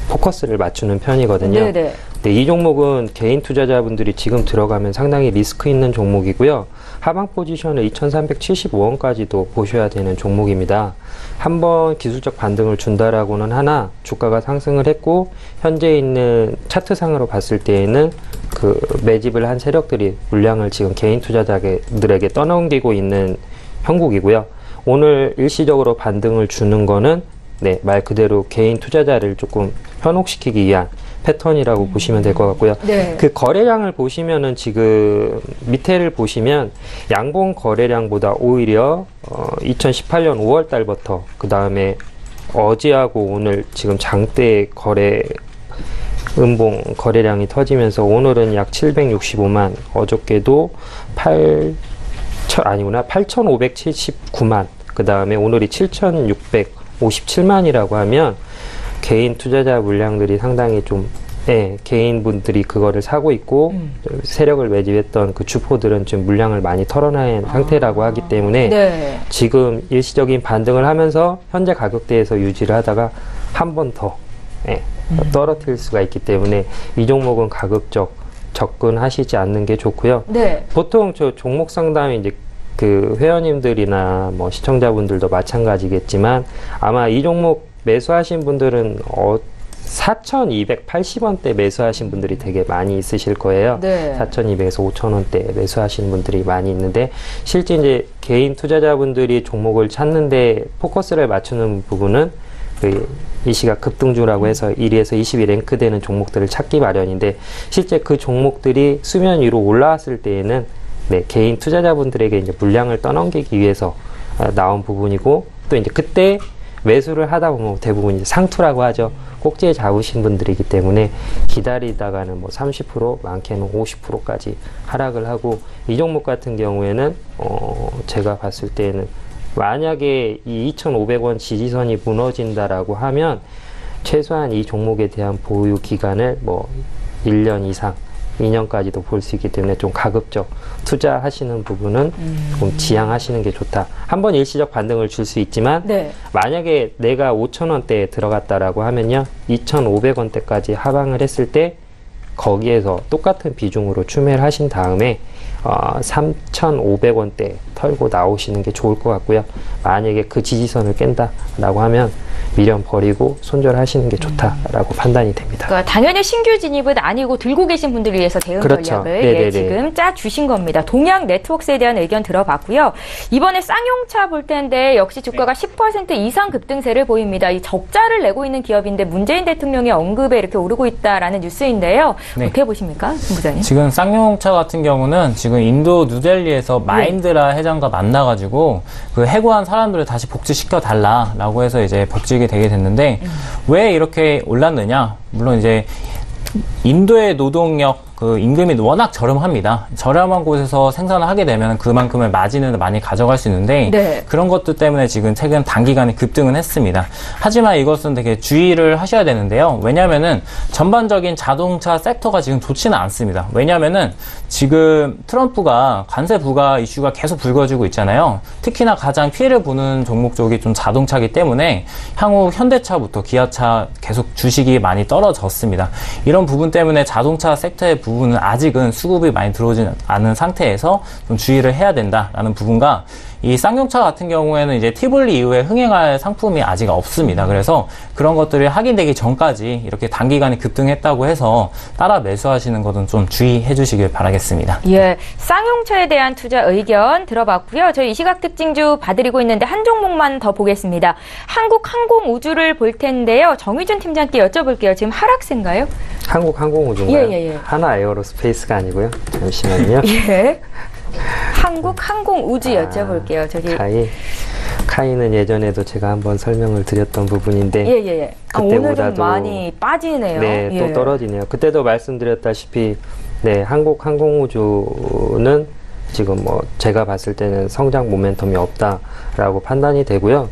포커스를 맞추는 편이거든요. 네네. 근데 이 종목은 개인 투자자분들이 지금 들어가면 상당히 리스크 있는 종목이고요. 하방 포지션을 2,375원까지도 보셔야 되는 종목입니다. 한번 기술적 반등을 준다라고는 하나 주가가 상승을 했고 현재 있는 차트상으로 봤을 때에는 그 매집을 한 세력들이 물량을 지금 개인 투자자들에게 떠넘기고 있는 형국이고요. 오늘 일시적으로 반등을 주는 거는 말 그대로 개인 투자자를 조금 현혹시키기 위한 패턴이라고 보시면 될 것 같고요. 네. 그 거래량을 보시면은 지금 밑에를 보시면 양봉 거래량보다 오히려 2018년 5월 달부터 그 다음에 어제하고 오늘 지금 장대 음봉 거래량이 터지면서 오늘은 약 765만, 어저께도 8,579만 그 다음에 오늘이 7,657만이라고 하면 개인 투자자 물량들이 상당히 좀 개인분들이 그거를 사고 있고 세력을 매집했던 그 주포들은 지금 물량을 많이 털어낸 상태라고 하기 때문에 네. 지금 일시적인 반등을 하면서 현재 가격대에서 유지를 하다가 한 번 더 떨어뜨릴 수가 있기 때문에 이 종목은 가급적 접근하시지 않는 게 좋고요. 네. 보통 저 종목 상담이 이제 그 회원님들이나 뭐 시청자분들도 마찬가지겠지만 아마 이 종목 매수하신 분들은 4,280원대 매수하신 분들이 되게 많이 있으실 거예요. 네. 4,200에서 5,000원대 매수하시는 분들이 많이 있는데 실제 이제 개인 투자자분들이 종목을 찾는데 포커스를 맞추는 부분은 이 시각 급등주라고 해서 1위에서 20위 랭크되는 종목들을 찾기 마련인데 실제 그 종목들이 수면 위로 올라왔을 때에는 개인 투자자분들에게 이제 물량을 떠넘기기 위해서 나온 부분이고 또 이제 그때 매수를 하다 보면 대부분 이제 상투라고 하죠. 꼭지에 잡으신 분들이기 때문에 기다리다가는 뭐 30% 많게는 50%까지 하락을 하고 이 종목 같은 경우에는 제가 봤을 때는 만약에 이 2,500원 지지선이 무너진다라고 하면 최소한 이 종목에 대한 보유 기간을 뭐 1년 이상 2년까지도 볼 수 있기 때문에 좀 가급적 투자하시는 부분은 좀 지양하시는 게 좋다. 한번 일시적 반등을 줄 수 있지만 네. 만약에 내가 5,000원대에 들어갔다라고 하면요 2,500원대까지 하방을 했을 때 거기에서 똑같은 비중으로 추매를 하신 다음에 3,500원대 털고 나오시는 게 좋을 것 같고요. 만약에 그 지지선을 깬다라고 하면 미련 버리고 손절하시는 게 좋다라고 판단이 됩니다. 그러니까 당연히 신규 진입은 아니고 들고 계신 분들을 위해서 대응 그렇죠. 전략을 지금 짜 주신 겁니다. 동양 네트워크스에 대한 의견 들어봤고요. 이번에 쌍용차 볼 텐데 역시 주가가 10% 이상 급등세를 보입니다. 이 적자를 내고 있는 기업인데 문재인 대통령의 언급에 이렇게 오르고 있다라는 뉴스인데요. 네. 어떻게 보십니까, 본부장님? 지금 쌍용차 같은 경우는 지금 인도 뉴델리에서 마인드라 회장과 만나가지고 그 해고한 사람들을 다시 복직시켜 달라라고 해서 이제 복직이 되게 됐는데 왜 이렇게 올랐느냐? 물론 이제 인도의 노동력 그 임금이 워낙 저렴합니다. 저렴한 곳에서 생산을 하게 되면 그만큼의 마진을 많이 가져갈 수 있는데 네. 그런 것들 때문에 지금 최근 단기간에 급등은 했습니다. 하지만 이것은 되게 주의를 하셔야 되는데요. 왜냐하면은 전반적인 자동차 섹터가 지금 좋지는 않습니다. 왜냐하면은 지금 트럼프가 관세 부과 이슈가 계속 불거지고 있잖아요. 특히나 가장 피해를 보는 종목 쪽이 좀 자동차이기 때문에 향후 현대차부터 기아차 계속 주식이 많이 떨어졌습니다. 이런 부분 때문에 자동차 섹터의 부분은 아직은 수급이 많이 들어오지 않은 상태에서 좀 주의를 해야 된다라는 부분과 이 쌍용차 같은 경우에는 이제 티볼리 이후에 흥행할 상품이 아직 없습니다. 그래서 그런 것들이 확인되기 전까지 이렇게 단기간에 급등했다고 해서 따라 매수하시는 것은 좀 주의해 주시길 바라겠습니다. 예, 쌍용차에 대한 투자 의견 들어봤고요. 저희 이 시각 특징주 봐드리고 있는데 한 종목만 더 보겠습니다. 한국항공우주를 볼 텐데요. 정의준 팀장께 여쭤볼게요. 지금 하락세인가요? 한국항공우주인가요? 예. 하나에어로스페이스가 아니고요. 잠시만요. 예. 한국항공우주 여쭤볼게요. 저기 카이는 예전에도 제가 한번 설명을 드렸던 부분인데 예. 오늘 좀 많이 빠지네요. 네, 또 떨어지네요. 그때도 말씀드렸다시피 한국항공우주는 지금 뭐 제가 봤을 때는 성장 모멘텀이 없다라고 판단이 되고요.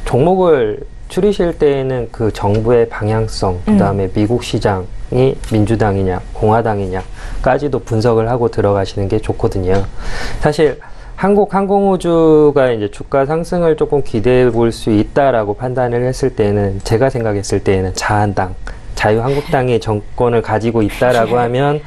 종목을 추리실 때에는 그 정부의 방향성, 그 다음에 미국 시장이 민주당이냐, 공화당이냐까지도 분석을 하고 들어가시는 게 좋거든요. 사실 한국항공우주가 이제 주가 상승을 조금 기대해 볼 수 있다라고 판단을 했을 때는 제가 생각했을 때는 자유한국당이 정권을 가지고 있다라고 하면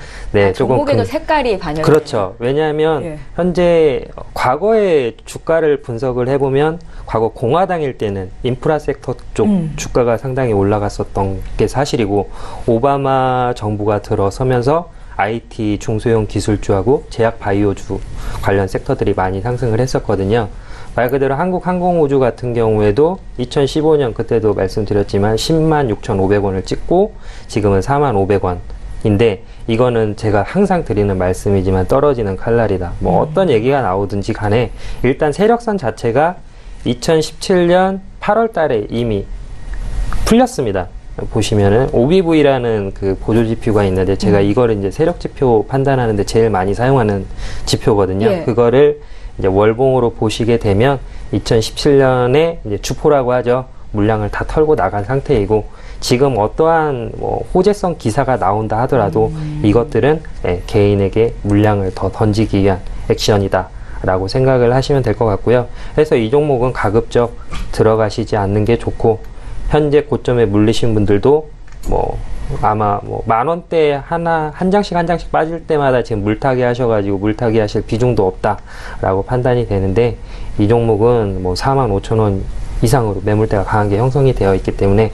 조금 종목에도 색깔이 반영이 그렇죠. 왜냐하면 현재 과거의 주가를 분석을 해보면 과거 공화당일 때는 인프라 섹터 쪽 주가가 상당히 올라갔었던 게 사실이고 오바마 정부가 들어서면서 IT 중소형 기술주하고 제약 바이오주 관련 섹터들이 많이 상승을 했었거든요. 말 그대로 한국항공우주 같은 경우에도 2015년 그때도 말씀드렸지만 106,500원을 찍고 지금은 45,500원인데 이거는 제가 항상 드리는 말씀이지만 떨어지는 칼날이다. 뭐 어떤 얘기가 나오든지 간에 일단 세력선 자체가 2017년 8월 달에 이미 풀렸습니다. 보시면은 OBV라는 그 보조 지표가 있는데 제가 이거를 이제 세력 지표 판단하는데 제일 많이 사용하는 지표거든요. 그거를 이제 월봉으로 보시게 되면 2017년에 이제 주포라고 하죠. 물량을 다 털고 나간 상태이고 지금 어떠한 호재성 기사가 나온다 하더라도 이것들은 개인에게 물량을 더 던지기 위한 액션이다 라고 생각을 하시면 될 것 같고요. 그래서 이 종목은 가급적 들어가시지 않는 게 좋고 현재 고점에 물리신 분들도 아마 10,000원대 한 장씩 빠질 때마다 지금 물타기 하셔가지고 물타기 하실 비중도 없다라고 판단이 되는데 이 종목은 45,000원 이상으로 매물대가 강하게 형성이 되어 있기 때문에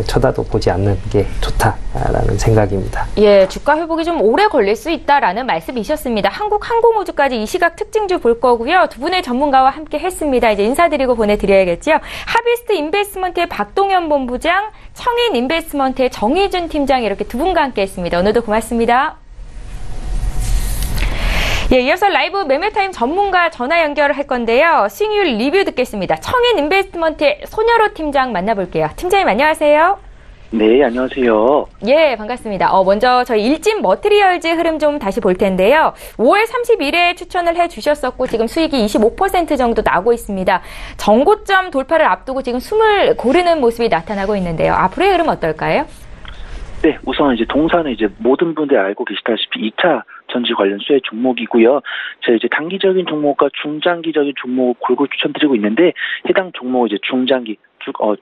쳐다도 보지 않는 게 좋다라는 생각입니다. 예, 주가 회복이 좀 오래 걸릴 수 있다라는 말씀이셨습니다. 한국항공우주까지 이 시각 특징주 볼 거고요. 두 분의 전문가와 함께 했습니다. 이제 인사드리고 보내드려야겠죠. 하비스트 인베스트먼트의 박동현 본부장, 청인 인베스트먼트의 정희준 팀장 이렇게 두 분과 함께 했습니다. 오늘도 고맙습니다. 예, 이어서 라이브 매매타임 전문가 전화 연결을 할 건데요. 수익률 리뷰 듣겠습니다. 청인 인베스트먼트의 손여로 팀장 만나볼게요. 팀장님 안녕하세요. 네, 안녕하세요. 예, 반갑습니다. 먼저 저희 일진 머티리얼즈 흐름 좀 다시 볼 텐데요. 5월 30일에 추천을 해주셨었고 지금 수익이 25% 정도 나고 있습니다. 정고점 돌파를 앞두고 지금 숨을 고르는 모습이 나타나고 있는데요. 앞으로의 흐름 어떨까요? 네, 우선 동사는 모든 분들이 알고 계시다시피 2차 전지 관련 수혜 종목이고요. 제가 단기적인 종목과 중장기적인 종목을 골고루 추천드리고 있는데 해당 종목은 중장기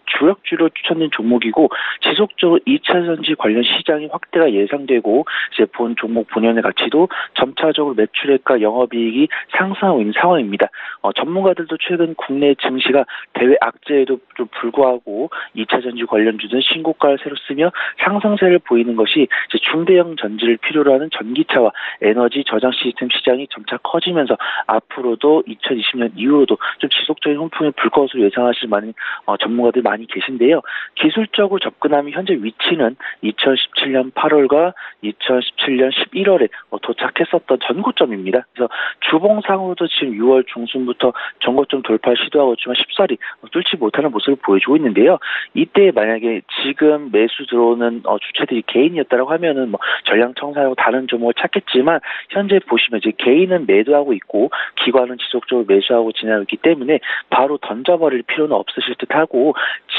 주력주로 추천된 종목이고 지속적으로 2차 전지 관련 시장의 확대가 예상되고 본 종목 본연의 가치도 점차적으로 매출액과 영업이익이 상승하고 있는 상황입니다. 전문가들도 최근 국내 증시가 대외 악재에도 좀 불구하고 2차 전지 관련주는 신고가를 새로 쓰며 상승세를 보이는 것이 중대형 전지를 필요로 하는 전기차와 에너지 저장 시스템 시장이 점차 커지면서 앞으로도 2020년 이후로도 좀 지속적인 훈풍이 불 것으로 예상하실 많은 전문가들 많이 계신데요. 기술적으로 접근하면 현재 위치는 2017년 8월과 2017년 11월에 도착했었던 전고점입니다. 그래서 주봉상으로도 지금 6월 중순부터 전고점 돌파를 시도하고 있지만 쉽사리 뚫지 못하는 모습을 보여주고 있는데요. 이때 만약에 지금 매수 들어오는 주체들이 개인이었다고 하면은 전량청산하고 다른 종목을 찾겠지만 현재 보시면 개인은 매도하고 있고 기관은 지속적으로 매수하고 지나고 있기 때문에 바로 던져버릴 필요는 없으실 듯하고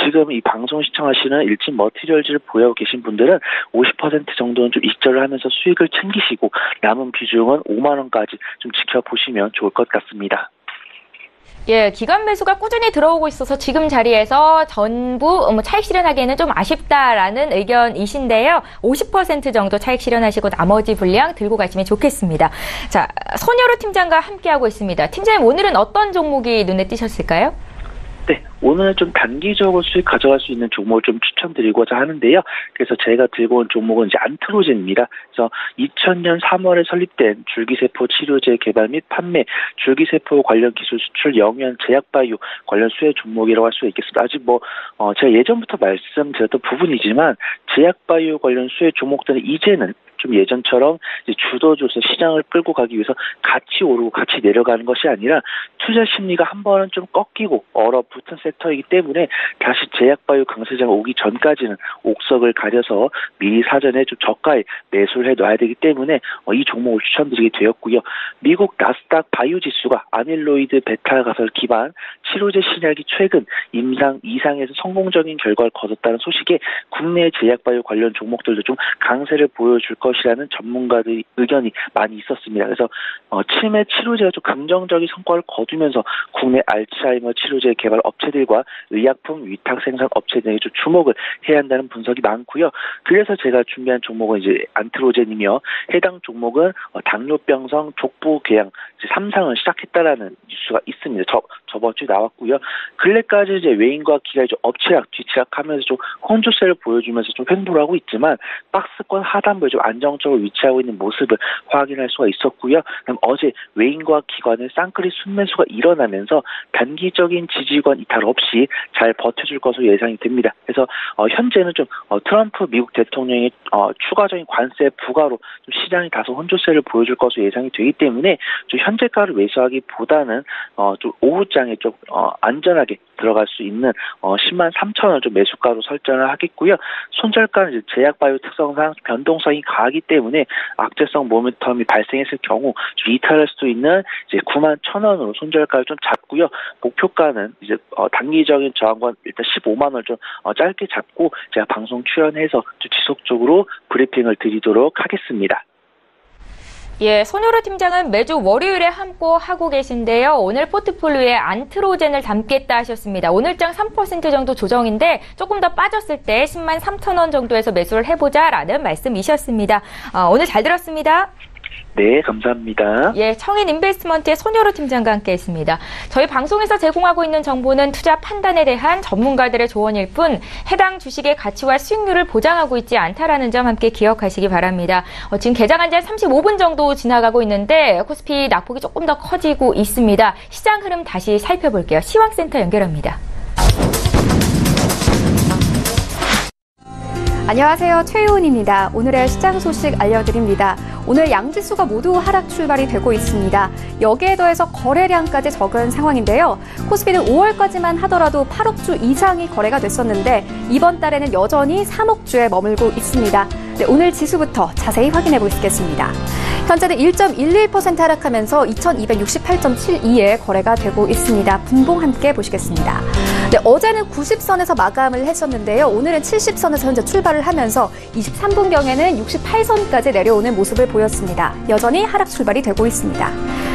지금 이 방송 시청하시는 일진 머티리얼즈를 보유하고 계신 분들은 50% 정도는 좀 익절을 하면서 수익을 챙기시고 남은 비중은 5만 원까지 좀 지켜보시면 좋을 것 같습니다. 예, 기관 매수가 꾸준히 들어오고 있어서 지금 자리에서 전부 차익 실현하기에는 좀 아쉽다라는 의견이신데요. 50% 정도 차익 실현하시고 나머지 분량 들고 가시면 좋겠습니다. 자, 손여로 팀장과 함께하고 있습니다. 팀장님, 오늘은 어떤 종목이 눈에 띄셨을까요? 네, 오늘 좀 단기적으로 수익 가져갈 수 있는 종목을 좀 추천드리고자 하는데요. 그래서 제가 들고 온 종목은 안트로젠입니다. 그래서 2000년 3월에 설립된 줄기세포 치료제 개발 및 판매, 줄기세포 관련 기술 수출 영위한 제약바이오 관련 수혜 종목이라고 할 수 있겠습니다. 아직 제가 예전부터 말씀드렸던 부분이지만 제약바이오 관련 수혜 종목들은 이제는 좀 예전처럼 주도줘서 시장을 끌고 가기 위해서 같이 오르고 같이 내려가는 것이 아니라 투자 심리가 한 번은 좀 꺾이고 얼어붙은 섹터이기 때문에 다시 제약바이오 강세장 오기 전까지는 옥석을 가려서 미리 사전에 좀 저가에 매수를 해놔야 되기 때문에 이 종목을 추천드리게 되었고요. 미국 나스닥 바이오 지수가 아밀로이드 베타 가설 기반 치료제 신약이 최근 임상 2상에서 성공적인 결과를 거뒀다는 소식에 국내 제약바이오 관련 종목들도 좀 강세를 보여줄 것이라는 전문가들의 의견이 많이 있었습니다. 그래서 치매 치료제가 좀 긍정적인 성과를 거두면서 국내 알츠하이머 치료제 개발 업체들과 의약품 위탁 생산 업체 등에 좀 주목을 해야 한다는 분석이 많고요. 그래서 제가 준비한 종목은 안트로젠이며 해당 종목은 당뇨병성 족부 궤양 3상을 시작했다라는 뉴스가 있습니다. 저번 주에 나왔고요. 근래까지 외인과 기관이 좀 엎치락 뒤치락하면서 좀 혼조세를 보여주면서 좀 횡보를 하고 있지만 박스권 하단부에 좀 안정적으로 위치하고 있는 모습을 확인할 수가 있었고요. 그럼 어제 외인과 기관의 쌍끌이 순매수가 일어나면서 단기적인 지지권 이탈 없이 잘 버텨줄 것으로 예상이 됩니다. 그래서 현재는 좀 트럼프 미국 대통령의 추가적인 관세 부과로 좀 시장이 다소 혼조세를 보여줄 것으로 예상이 되기 때문에 좀 현재가를 매수하기보다는 좀 오후장에 좀 안전하게 들어갈 수 있는 10만 3천 원 좀 매수가로 설정을 하겠고요. 손절가는 이제 제약바이오 특성상 변동성이 강하기 때문에 악재성 모멘텀이 발생했을 경우 좀 이탈할 수도 있는 이제 9만 1천 원으로 손절가를 좀 잡고요. 목표가는 이제 단기적인 저항권 일단 15만 원 좀 짧게 잡고 제가 방송 출연해서 좀 지속적으로 브리핑을 드리도록 하겠습니다. 예, 손효로 팀장은 매주 월요일에 함께 하고 계신데요. 오늘 포트폴리오에 안트로젠을 담겠다 하셨습니다. 오늘장 3% 정도 조정인데 조금 더 빠졌을 때 10만 3천 원 정도에서 매수를 해보자라는 말씀이셨습니다. 오늘 잘 들었습니다. 네, 감사합니다. 예, 청인 인베스트먼트의 손효로 팀장과 함께했습니다. 저희 방송에서 제공하고 있는 정보는 투자 판단에 대한 전문가들의 조언일 뿐 해당 주식의 가치와 수익률을 보장하고 있지 않다라는 점 함께 기억하시기 바랍니다. 지금 개장한 지 35분 정도 지나가고 있는데 코스피 낙폭이 조금 더 커지고 있습니다. 시장 흐름 다시 살펴볼게요. 시황센터 연결합니다. 안녕하세요. 최효은입니다. 오늘의 시장 소식 알려드립니다. 오늘 양지수가 모두 하락 출발이 되고 있습니다. 여기에 더해서 거래량까지 적은 상황인데요. 코스피는 5월까지만 하더라도 8억 주 이상이 거래가 됐었는데 이번 달에는 여전히 3억 주에 머물고 있습니다. 네, 오늘 지수부터 자세히 확인해 보시겠습니다. 현재는 1.11% 하락하면서 2268.72에 거래가 되고 있습니다. 분봉 함께 보시겠습니다. 네, 어제는 90선에서 마감을 했었는데요. 오늘은 70선에서 현재 출발을 하면서 23분경에는 68선까지 내려오는 모습을 보였습니다. 여전히 하락 출발이 되고 있습니다.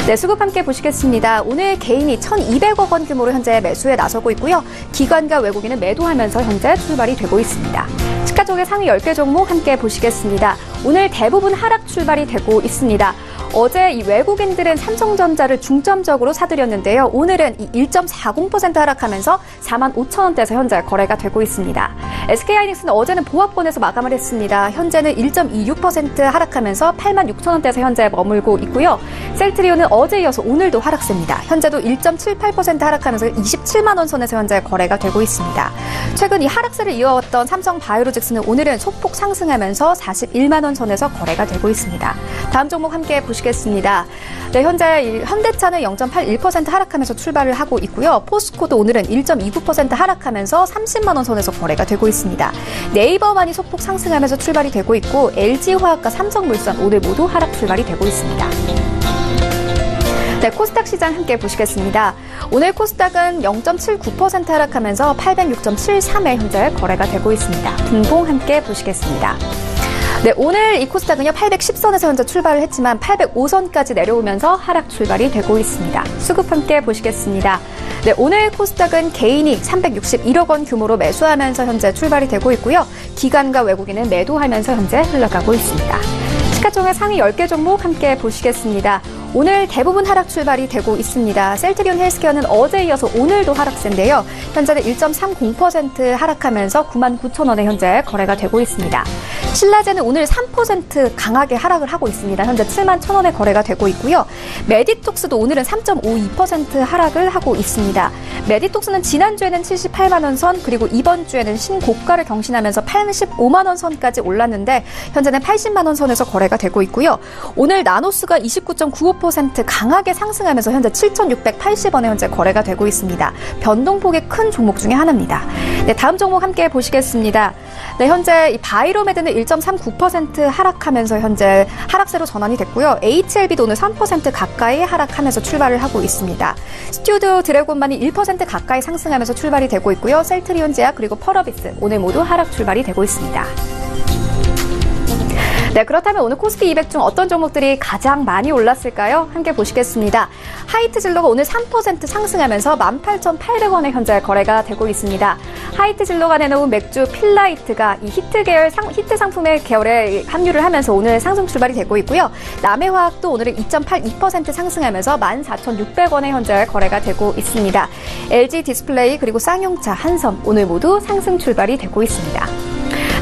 네, 수급 함께 보시겠습니다. 오늘 개인이 1,200억 원 규모로 현재 매수에 나서고 있고요. 기관과 외국인은 매도하면서 현재 출발이 되고 있습니다. 시가총액 상위 10개 종목 함께 보시겠습니다. 오늘 대부분 하락 출발이 되고 있습니다. 어제 이 외국인들은 삼성전자를 중점적으로 사들였는데요. 오늘은 1.40% 하락하면서 4만 5천 원대에서 현재 거래가 되고 있습니다. SK하이닉스는 어제는 보합권에서 마감을 했습니다. 현재는 1.26% 하락하면서 8만 6천 원대에서 현재 머물고 있고요. 셀트리온은 어제 이어서 오늘도 하락세입니다. 현재도 1.78% 하락하면서 27만 원 선에서 현재 거래가 되고 있습니다. 최근 이 하락세를 이어왔던 삼성바이오로직스는 오늘은 소폭 상승하면서 41만 원 선에서 거래가 되고 있습니다. 다음 종목 함께 보시겠습니다. 네, 현재 현대차는 0.81% 하락하면서 출발을 하고 있고요. 포스코도 오늘은 1.29% 하락하면서 30만 원 선에서 거래가 되고 있습니다. 네이버만이 소폭 상승하면서 출발이 되고 있고 LG화학과 삼성물산 오늘 모두 하락 출발이 되고 있습니다. 네, 코스닥 시장 함께 보시겠습니다. 오늘 코스닥은 0.79% 하락하면서 806.73에 현재 거래가 되고 있습니다. 분봉 함께 보시겠습니다. 네, 오늘 이 코스닥은요 810선에서 현재 출발을 했지만 805선까지 내려오면서 하락 출발이 되고 있습니다. 수급 함께 보시겠습니다. 네, 오늘 코스닥은 개인이 361억 원 규모로 매수하면서 현재 출발이 되고 있고요. 기관과 외국인은 매도하면서 현재 흘러가고 있습니다. 시가총액 상위 10개 종목 함께 보시겠습니다. 오늘 대부분 하락 출발이 되고 있습니다. 셀트리온 헬스케어는 어제 이어서 오늘도 하락세인데요. 현재는 1.30% 하락하면서 9만 9천 원에 현재 거래가 되고 있습니다. 신라제는 오늘 3% 강하게 하락을 하고 있습니다. 현재 7만 1천 원에 거래가 되고 있고요. 메디톡스도 오늘은 3.52% 하락을 하고 있습니다. 메디톡스는 지난주에는 78만 원 선, 그리고 이번 주에는 신고가를 경신하면서 85만 원 선까지 올랐는데 현재는 80만 원 선에서 거래가 되고 있고요. 오늘 나노스가 29.95% 강하게 상승하면서 현재 7,680원에 현재 거래가 되고 있습니다. 변동폭이 큰 종목 중에 하나입니다. 네, 다음 종목 함께 보시겠습니다. 네, 현재 이 바이로메드는 1.39% 하락하면서 현재 하락세로 전환이 됐고요. HLB도 오늘 3% 가까이 하락하면서 출발을 하고 있습니다. 스튜디오 드래곤만이 1% 가까이 상승하면서 출발이 되고 있고요. 셀트리온 제약 그리고 펄어비스 오늘 모두 하락 출발이 되고 있습니다. 네, 그렇다면 오늘 코스피 200 중 어떤 종목들이 가장 많이 올랐을까요? 함께 보시겠습니다. 하이트진로가 오늘 3% 상승하면서 18,800원에 현재 거래가 되고 있습니다. 하이트진로가 내놓은 맥주 필라이트가 이 히트 상품의 계열에 합류를 하면서 오늘 상승 출발이 되고 있고요. 남해화학도 오늘은 2.82% 상승하면서 14,600원에 현재 거래가 되고 있습니다. LG 디스플레이 그리고 쌍용차, 한섬 오늘 모두 상승 출발이 되고 있습니다.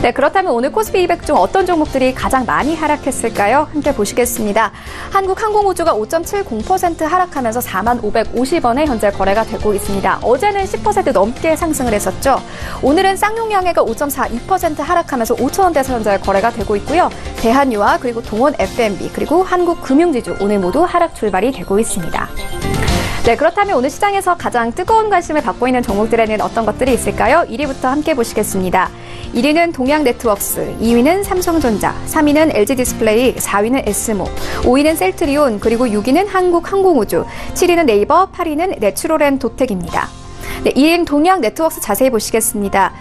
네, 그렇다면 오늘 코스피 200 중 어떤 종목들이 가장 많이 하락했을까요? 함께 보시겠습니다. 한국항공우주가 5.70% 하락하면서 4만 550원에 현재 거래가 되고 있습니다. 어제는 10% 넘게 상승을 했었죠. 오늘은 쌍용양해가 5.42% 하락하면서 5,000원대에서 현재 거래가 되고 있고요. 대한유화 그리고 동원 F&B 그리고 한국금융지주 오늘 모두 하락 출발이 되고 있습니다. 네, 그렇다면 오늘 시장에서 가장 뜨거운 관심을 받고 있는 종목들에는 어떤 것들이 있을까요? 1위부터 함께 보시겠습니다. 1위는 동양네트워크스, 2위는 삼성전자, 3위는 LG디스플레이, 4위는 S모, 5위는 셀트리온, 그리고 6위는 한국항공우주, 7위는 네이버, 8위는 내추럴앤도텍입니다. 네, 2위는 동양네트워크스 자세히 보시겠습니다.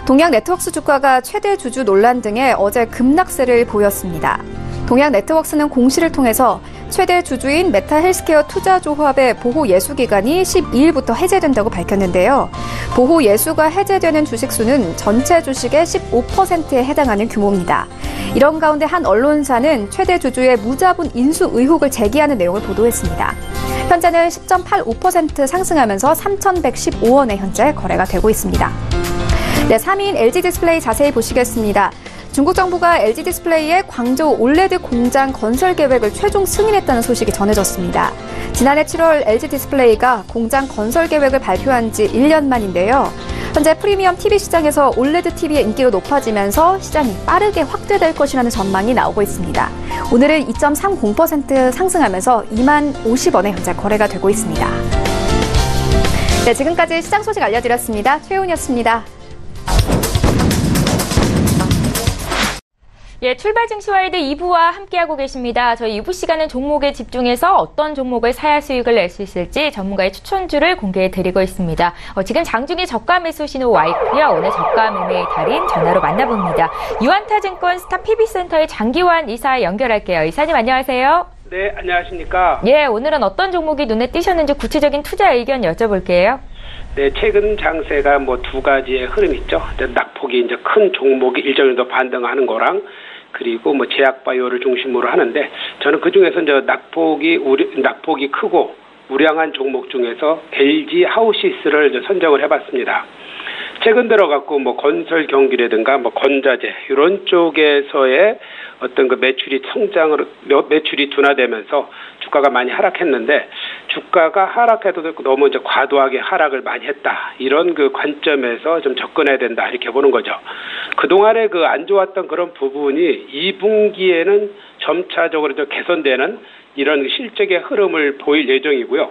동양네트워크스 주가가 최대 주주 논란 등에 어제 급락세를 보였습니다. 동양네트워크스는 공시를 통해서 최대 주주인 메타헬스케어 투자조합의 보호예수기간이 12일부터 해제된다고 밝혔는데요. 보호예수가 해제되는 주식수는 전체 주식의 15%에 해당하는 규모입니다. 이런 가운데 한 언론사는 최대 주주의 무자본 인수 의혹을 제기하는 내용을 보도했습니다. 현재는 10.85% 상승하면서 3,115원에 현재 거래가 되고 있습니다. 네, 3위인 LG디스플레이 자세히 보시겠습니다. 중국 정부가 LG디스플레이의 광저우 올레드 공장 건설 계획을 최종 승인했다는 소식이 전해졌습니다. 지난해 7월 LG디스플레이가 공장 건설 계획을 발표한 지 1년 만인데요. 현재 프리미엄 TV 시장에서 올레드 TV의 인기도 높아지면서 시장이 빠르게 확대될 것이라는 전망이 나오고 있습니다. 오늘은 2.30% 상승하면서 20,050원에 현재 거래가 되고 있습니다. 네, 지금까지 시장 소식 알려드렸습니다. 최훈이었습니다. 예, 출발 증시와이드 2부와 함께하고 계십니다. 저희 2부 시간은 종목에 집중해서 어떤 종목을 사야 수익을 낼 수 있을지 전문가의 추천주를 공개해드리고 있습니다. 지금 장중에 저가 매수 신호 와 있고요. 오늘 저가 매매의 달인 전화로 만나봅니다. 유한타증권 스타 PB센터의 장기환 이사 연결할게요. 이사님 안녕하세요. 네, 안녕하십니까. 예, 오늘은 어떤 종목이 눈에 띄셨는지 구체적인 투자 의견 여쭤볼게요. 네, 최근 장세가 두 가지의 흐름이 있죠. 낙폭이 이제 큰 종목이 일정 정도 반등하는 거랑 그리고 제약바이오를 중심으로 하는데 저는 그 중에서 이제 낙폭이 크고 우량한 종목 중에서 LG 하우시스를 이제 선정을 해봤습니다. 최근 들어갖고 건설 경기라든가 건자재 이런 쪽에서의 어떤 그 매출이 둔화되면서 주가가 많이 하락했는데 주가가 하락해도 너무 이제 과도하게 하락을 많이 했다. 이런 그 관점에서 좀 접근해야 된다. 이렇게 보는 거죠. 그동안에 그 안 좋았던 그런 부분이 2분기에는 점차적으로 좀 개선되는 이런 실적의 흐름을 보일 예정이고요.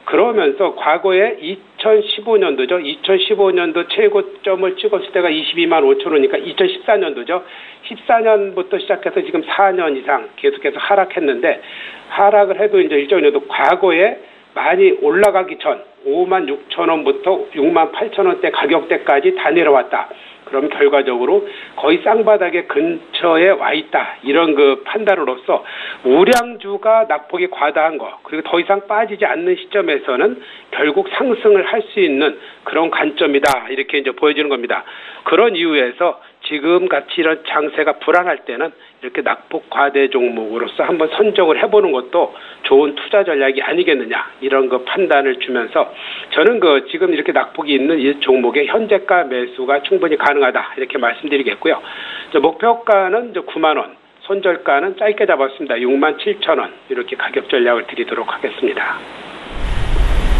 그러면서 과거에 2015년도죠. 2015년도 최고점을 찍었을 때가 22만 5천 원이니까 2014년도죠. 14년부터 시작해서 지금 4년 이상 계속해서 하락했는데 하락을 해도 이제 일정 정도 과거에 많이 올라가기 전 5만 6천 원부터 6만 8천 원대 가격대까지 다 내려왔다. 그럼 결과적으로 거의 쌍바닥의 근처에 와 있다. 이런 그 판단으로서 우량주가 낙폭이 과다한 거 그리고 더 이상 빠지지 않는 시점에서는 결국 상승을 할 수 있는 그런 관점이다. 이렇게 이제 보여지는 겁니다. 그런 이유에서 지금 같이 이런 장세가 불안할 때는 이렇게 낙폭 과대 종목으로서 한번 선정을 해보는 것도 좋은 투자 전략이 아니겠느냐 이런 그 판단을 주면서 저는 그 지금 이렇게 낙폭이 있는 이 종목의 현재가 매수가 충분히 가능하다 이렇게 말씀드리겠고요. 목표가는 이제 9만 원, 손절가는 짧게 잡았습니다. 6만 7천 원 이렇게 가격 전략을 드리도록 하겠습니다.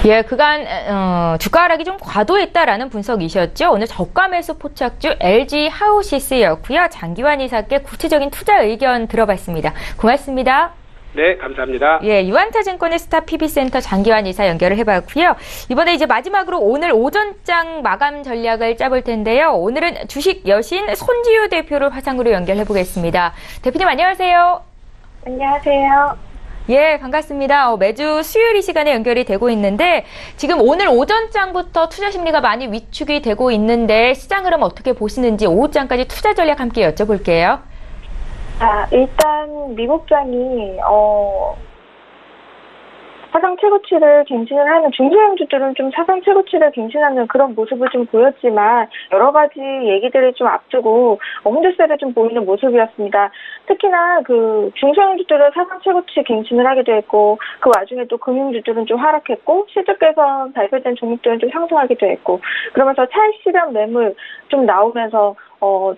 예, 그간 주가 하락이 좀 과도했다라는 분석이셨죠. 오늘 저가 매수 포착주 LG 하우시스였고요. 장기환 이사께 구체적인 투자 의견 들어봤습니다. 고맙습니다. 네, 감사합니다. 예, 유한타증권의 스타 PB센터 장기환 이사 연결을 해봤고요. 이번에 이제 마지막으로 오늘 오전장 마감 전략을 짜볼 텐데요. 오늘은 주식 여신 손지유 대표를 화상으로 연결해보겠습니다. 대표님 안녕하세요. 안녕하세요. 예, 반갑습니다. 매주 수요일 이 시간에 연결이 되고 있는데 지금 오늘 오전장부터 투자 심리가 많이 위축이 되고 있는데 시장 흐름 어떻게 보시는지 오후장까지 투자 전략 함께 여쭤볼게요. 일단 미국장이 사상 최고치를 갱신을 하는 중소형주들은 좀 사상 최고치를 갱신하는 그런 모습을 좀 보였지만 여러 가지 얘기들을 좀 앞두고 흔들세를 좀 보이는 모습이었습니다. 특히나 그 중소형주들은 사상 최고치 갱신을 하기도 했고 그 와중에 또 금융주들은 좀 하락했고 실적 개선 발표된 종목들은 좀 상승하기도 했고 그러면서 차익 실현 매물 좀 나오면서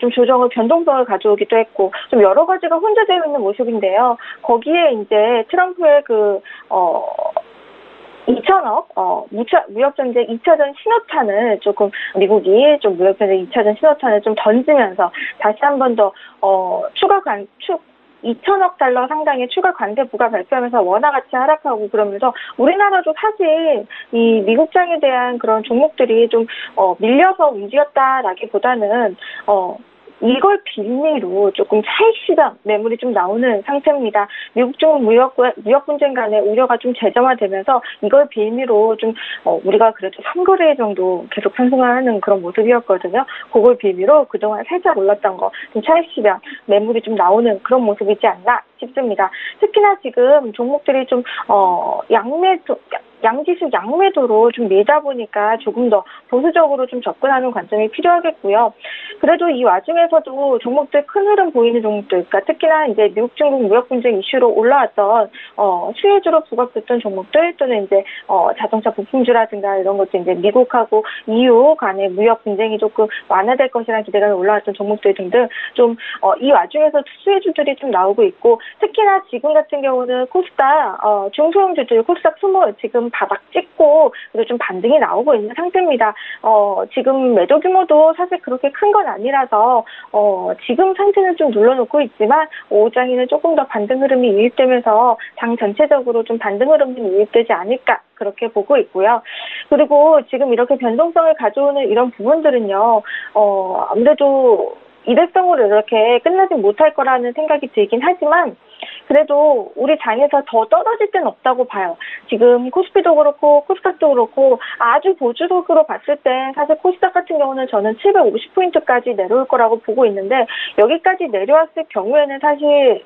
좀 조정을 변동성을 가져오기도 했고 좀 여러 가지가 혼재되어 있는 모습인데요. 거기에 이제 트럼프의 2천억 무역전쟁 2차전 신호탄을 조금 미국이 좀 무역전쟁 2차전 신호탄을 좀 던지면서 다시 한 번 더 추가 2천억 달러 상당의 추가 관세 부과 발표하면서 원화 가치 하락하고 그러면서 우리나라도 사실 이 미국장에 대한 그런 종목들이 좀 밀려서 움직였다라기보다는 이걸 빌미로 조금 차익 시장 매물이 좀 나오는 상태입니다. 미국 중 무역 분쟁 간의 우려가 좀 재점화되면서 이걸 빌미로 좀 우리가 그래도 3거래 정도 계속 상승하는 그런 모습이었거든요. 그걸 빌미로 그동안 살짝 올랐던 거 좀 차익 시장 매물이 좀 나오는 그런 모습이지 않나 싶습니다. 특히나 지금 종목들이 좀 양지수 양매도로 좀 밀다 보니까 조금 더 보수적으로 좀 접근하는 관점이 필요하겠고요. 그래도 이 와중에서도 종목들 큰 흐름 보이는 종목들, 그러니까 특히나 이제 미국 중국 무역 분쟁 이슈로 올라왔던 수혜주로 부각됐던 종목들 또는 이제 자동차 부품주라든가 이런 것도 이제 미국하고 EU 간의 무역 분쟁이 조금 완화될 것이라는 기대감이 올라왔던 종목들 등등 좀 이 와중에서 수혜주들이 좀 나오고 있고 특히나 지금 같은 경우는 코스닥 중소형주들 코스닥 20 지금 바닥 찍고 그리고 좀 반등이 나오고 있는 상태입니다. 지금 매도 규모도 사실 그렇게 큰 건 아니라서 지금 상태는 좀 눌러놓고 있지만 오후장에는 조금 더 반등 흐름이 유입되면서 장 전체적으로 좀 반등 흐름이 유입되지 않을까 그렇게 보고 있고요. 그리고 지금 이렇게 변동성을 가져오는 이런 부분들은요. 아무래도 일회성으로 이렇게 끝나지 못할 거라는 생각이 들긴 하지만 그래도 우리 장에서 더 떨어질 데는 없다고 봐요. 지금 코스피도 그렇고 코스닥도 그렇고 아주 보수적으로 봤을 때 사실 코스닥 같은 경우는 저는 750포인트까지 내려올 거라고 보고 있는데 여기까지 내려왔을 경우에는 사실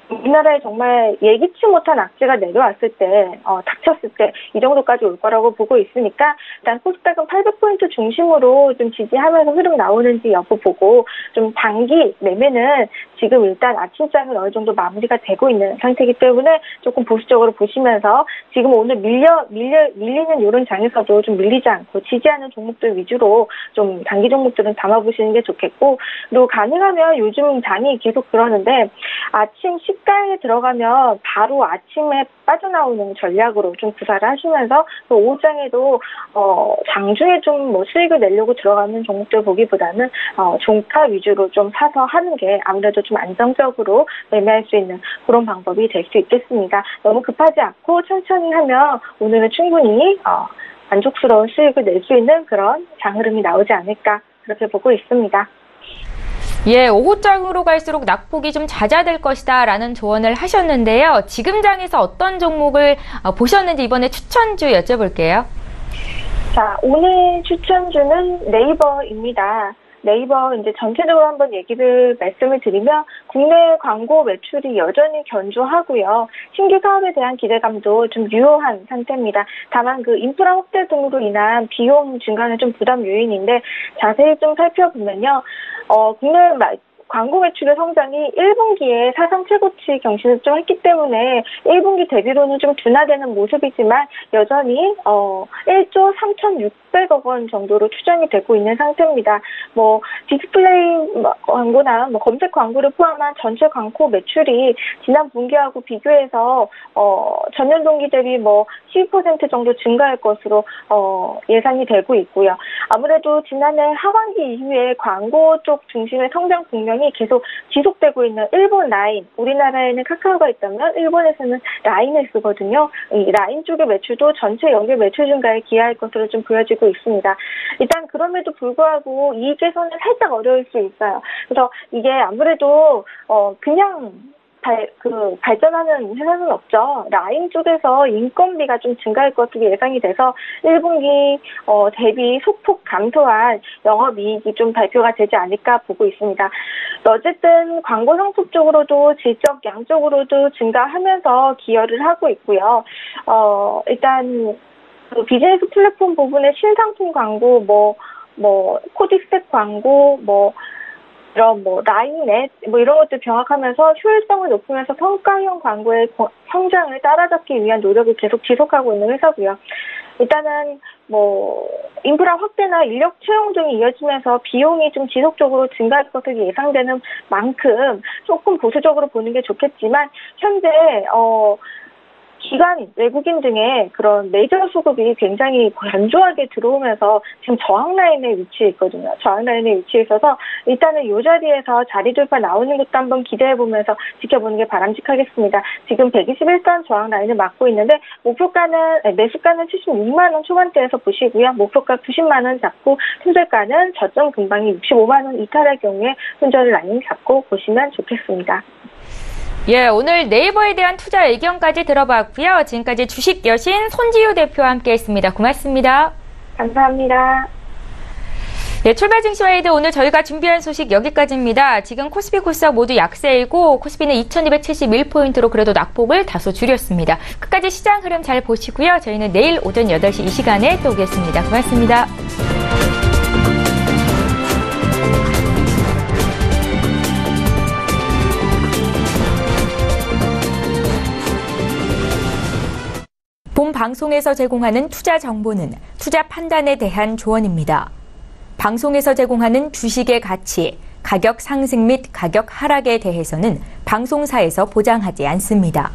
우리나라에 정말 예기치 못한 악재가 내려왔을 때, 닥쳤을 때 이 정도까지 올 거라고 보고 있으니까 일단 코스닥은 800포인트 중심으로 좀 지지하면서 흐름 나오는지 여부 보고 좀 단기 매매는 지금 일단 아침장은 어느 정도 마무리가 되고 있는 상태이기 때문에 조금 보수적으로 보시면서 지금 오늘 밀리는 이런 장에서도 좀 밀리지 않고 지지하는 종목들 위주로 좀 단기 종목들은 담아보시는 게 좋겠고 그리고 가능하면 요즘 장이 계속 그러는데 아침 시가에 들어가면 바로 아침에 빠져나오는 전략으로 좀 구사를 하시면서 또 오후장에도 장중에 좀 뭐 수익을 내려고 들어가는 종목들 보기보다는 종가 위주로 좀 사서 하는 게 아무래도 좀 안정적으로 매매할 수 있는 그런 방법이 될 수 있겠습니다. 너무 급하지 않고 천천히 하면 오늘은 충분히 만족스러운 수익을 낼 수 있는 그런 장 흐름이 나오지 않을까 그렇게 보고 있습니다. 예, 오후장으로 갈수록 낙폭이 좀 잦아들 것이다라는 조언을 하셨는데요. 지금 장에서 어떤 종목을 보셨는지 이번에 추천주 여쭤볼게요. 자, 오늘 추천주는 네이버입니다. 네이버 이제 전체적으로 한번 말씀을 드리면 국내 광고 매출이 여전히 견조하고요. 신규 사업에 대한 기대감도 좀 유효한 상태입니다. 다만 그 인프라 확대 등으로 인한 비용 증가는 좀 부담 요인인데 자세히 좀 살펴보면요. 국내 광고 매출의 성장이 1분기에 사상 최고치 경신을 좀 했기 때문에 1분기 대비로는 좀 둔화되는 모습이지만 여전히 1조 3,600억 원 정도로 추정이 되고 있는 상태입니다. 뭐 디스플레이 광고나 검색 광고를 포함한 전체 광고 매출이 지난 분기하고 비교해서 전년 동기 대비 12% 정도 증가할 것으로 예상이 되고 있고요. 아무래도 지난해 하반기 이후에 광고 쪽 중심의 성장 국면이 계속 지속되고 있는 일본 라인, 우리나라에는 카카오가 있다면 일본에서는 라인을 쓰거든요. 이 라인 쪽의 매출도 전체 연결 매출 증가에 기여할 것으로 좀 보여지고 있습니다. 일단 그럼에도 불구하고 이익 개선은 살짝 어려울 수 있어요. 그래서 이게 아무래도 그냥 발전하는 회사는 없죠. 라인 쪽에서 인건비가 좀 증가할 것으로 예상이 돼서 1분기 대비 소폭 감소한 영업이익이 좀 발표가 되지 않을까 보고 있습니다. 어쨌든 광고 상품 쪽으로도 질적 양적으로도 증가하면서 기여를 하고 있고요. 일단 그 비즈니스 플랫폼 부분의 신상품 광고, 코디스택 광고, 이런 라인넷 이런 것들 병합하면서 효율성을 높이면서 성과형 광고의 성장을 따라잡기 위한 노력을 계속 지속하고 있는 회사고요. 일단은 인프라 확대나 인력 채용 등이 이어지면서 비용이 좀 지속적으로 증가할 것으로 예상되는 만큼 조금 보수적으로 보는 게 좋겠지만 현재 기관, 외국인 등의 그런 메이저 수급이 굉장히 견조하게 들어오면서 지금 저항 라인에 위치해 있거든요. 저항 라인에 위치해 있어서 일단은 이 자리에서 자리 돌파 나오는 것도 한번 기대해보면서 지켜보는 게 바람직하겠습니다. 지금 121선 저항 라인을 막고 있는데 매수가는 76만 원 초반대에서 보시고요. 목표가 90만 원 잡고 손절가는 저점 근방이 65만 원 이탈할 경우에 손절 라인 잡고 보시면 좋겠습니다. 예, 오늘 네이버에 대한 투자 의견까지 들어봤고요. 지금까지 주식 여신 손지유 대표와 함께했습니다. 고맙습니다. 감사합니다. 네, 출발 증시와이드 오늘 저희가 준비한 소식 여기까지입니다. 지금 코스피 코스닥 모두 약세이고 코스피는 2271포인트로 그래도 낙폭을 다소 줄였습니다. 끝까지 시장 흐름 잘 보시고요. 저희는 내일 오전 8시 이 시간에 또 오겠습니다. 고맙습니다. 본 방송에서 제공하는 투자 정보는 투자 판단에 대한 조언입니다. 방송에서 제공하는 주식의 가치, 가격 상승 및 가격 하락에 대해서는 방송사에서 보장하지 않습니다.